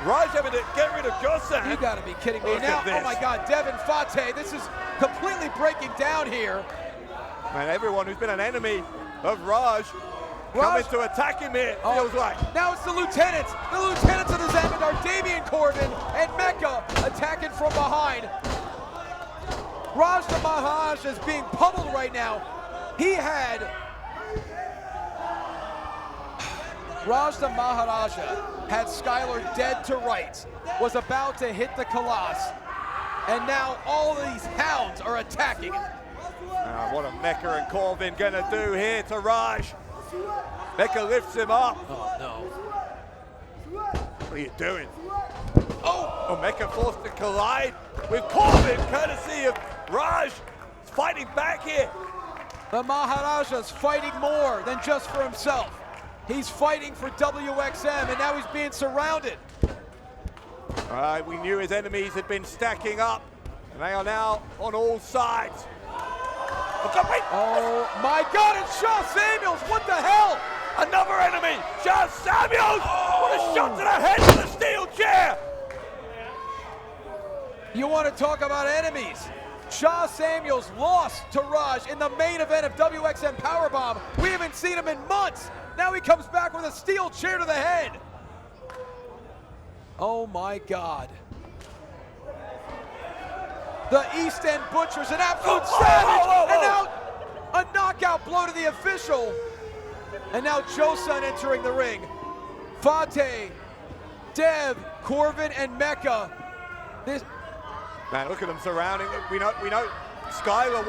Raj having to get rid of Josan. You gotta be kidding me. Now, oh my God, Devin Fate, this is completely breaking down here. Man, everyone who's been an enemy of Raj coming to attack him here, feels like. Now it's the lieutenants of the Zamindar, Damien Corvin and Mecca attacking from behind. Raj the Maharaja is being pummeled right now. Raj the Maharaja had Skyler dead to rights, was about to hit the Colossus, and now all of these hounds are attacking him. What are Mecca and Corbin gonna do here to Raj? Mecca lifts him up. Oh no. What are you doing? Oh, Mecca forced to collide with Corbin, courtesy of Raj. He's fighting back here. The Maharaja's fighting more than just for himself. He's fighting for WXM, and now he's being surrounded. All right, we knew his enemies had been stacking up, and they are now on all sides. Oh my God, it's Shaw Samuels, what the hell? Another enemy, Shaw Samuels! What a shot to the head with a steel chair! You want to talk about enemies? Shaw Samuels lost to Raj in the main event of WXM Powerbomb. We haven't seen him in months. Now he comes back with a steel chair to the head. Oh my God. The East End Butcher's an absolute savage. And now a knockout blow to the official. And now Josan entering the ring. Fate, Dev, Corvin, and Mecca. Man, look at them surrounding. We know Skyler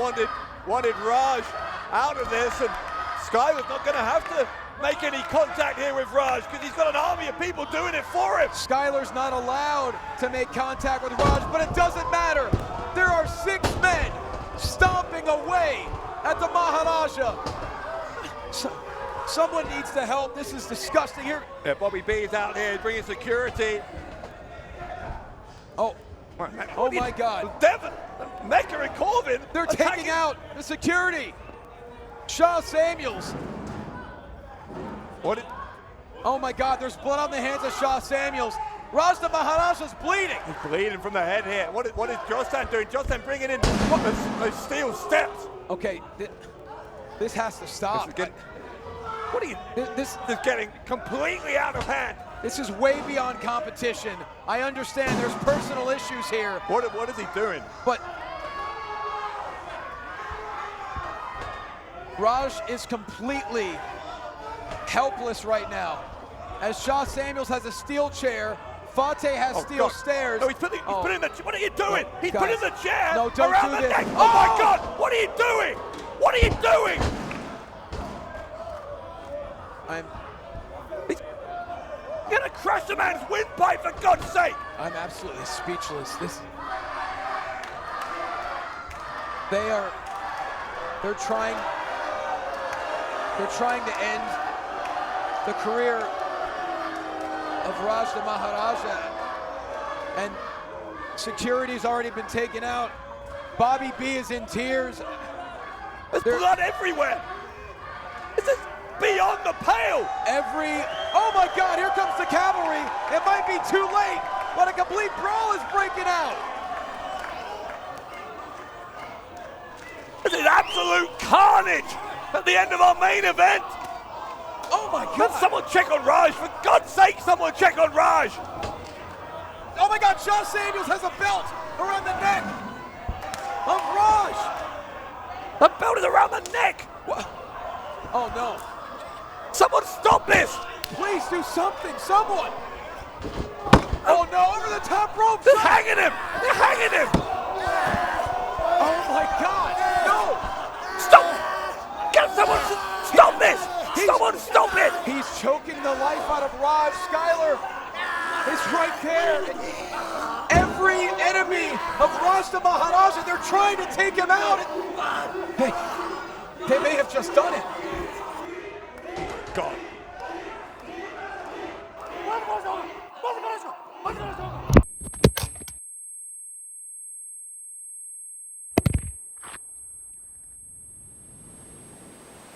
wanted Raj out of this, and Skyler's not going to have to make any contact here with Raj because he's got an army of people doing it for him. Skyler's not allowed to make contact with Raj, but it doesn't matter. There are 6 men stomping away at the Maharaja. Someone needs to help. This is disgusting here. Yeah, Bobby B's out here bringing security. Oh my God. Devin, Mecca and Corbin. They're taking out the security. Shaw Samuels. Oh my God, there's blood on the hands of Shaw Samuels. Raj the Maharaja's bleeding. He's bleeding from the head here. What is Josan doing? Josan bringing in those steel steps. Okay, this has to stop. This is getting completely out of hand. This is way beyond competition. I understand there's personal issues here. What is he doing? But Raj is completely helpless right now. As Shaw Samuels has a steel chair, Fate has steel stairs. No, he's putting the. What are you doing? He's guys. putting the chair No, don't around do the this. neck. Oh my God! What are you doing? What are you doing? You're gonna crush the man's windpipe, for God's sake! I'm absolutely speechless. They're trying to end the career of Raj the Maharaja, and security's already been taken out. Bobby B is in tears. There's blood everywhere. This is beyond the pale. Oh my God, here comes the cavalry. It might be too late, but a complete brawl is breaking out. This is absolute carnage at the end of our main event. Oh my God. Can someone check on Raj? For God's sake, someone check on Raj. Oh my God, Josh Samuels has a belt around the neck of Raj. The belt is around the neck. What? Oh no. Someone stop this. Please do something, someone. Oh no, over the top rope. They're hanging him. They're hanging him. Oh my God, no. Stop. Can someone stop this. Someone stop it. He's choking the life out of Raj. Skyler is right there. Every enemy of Raj the Maharaja, they're trying to take him out. Hey, they may have just done it.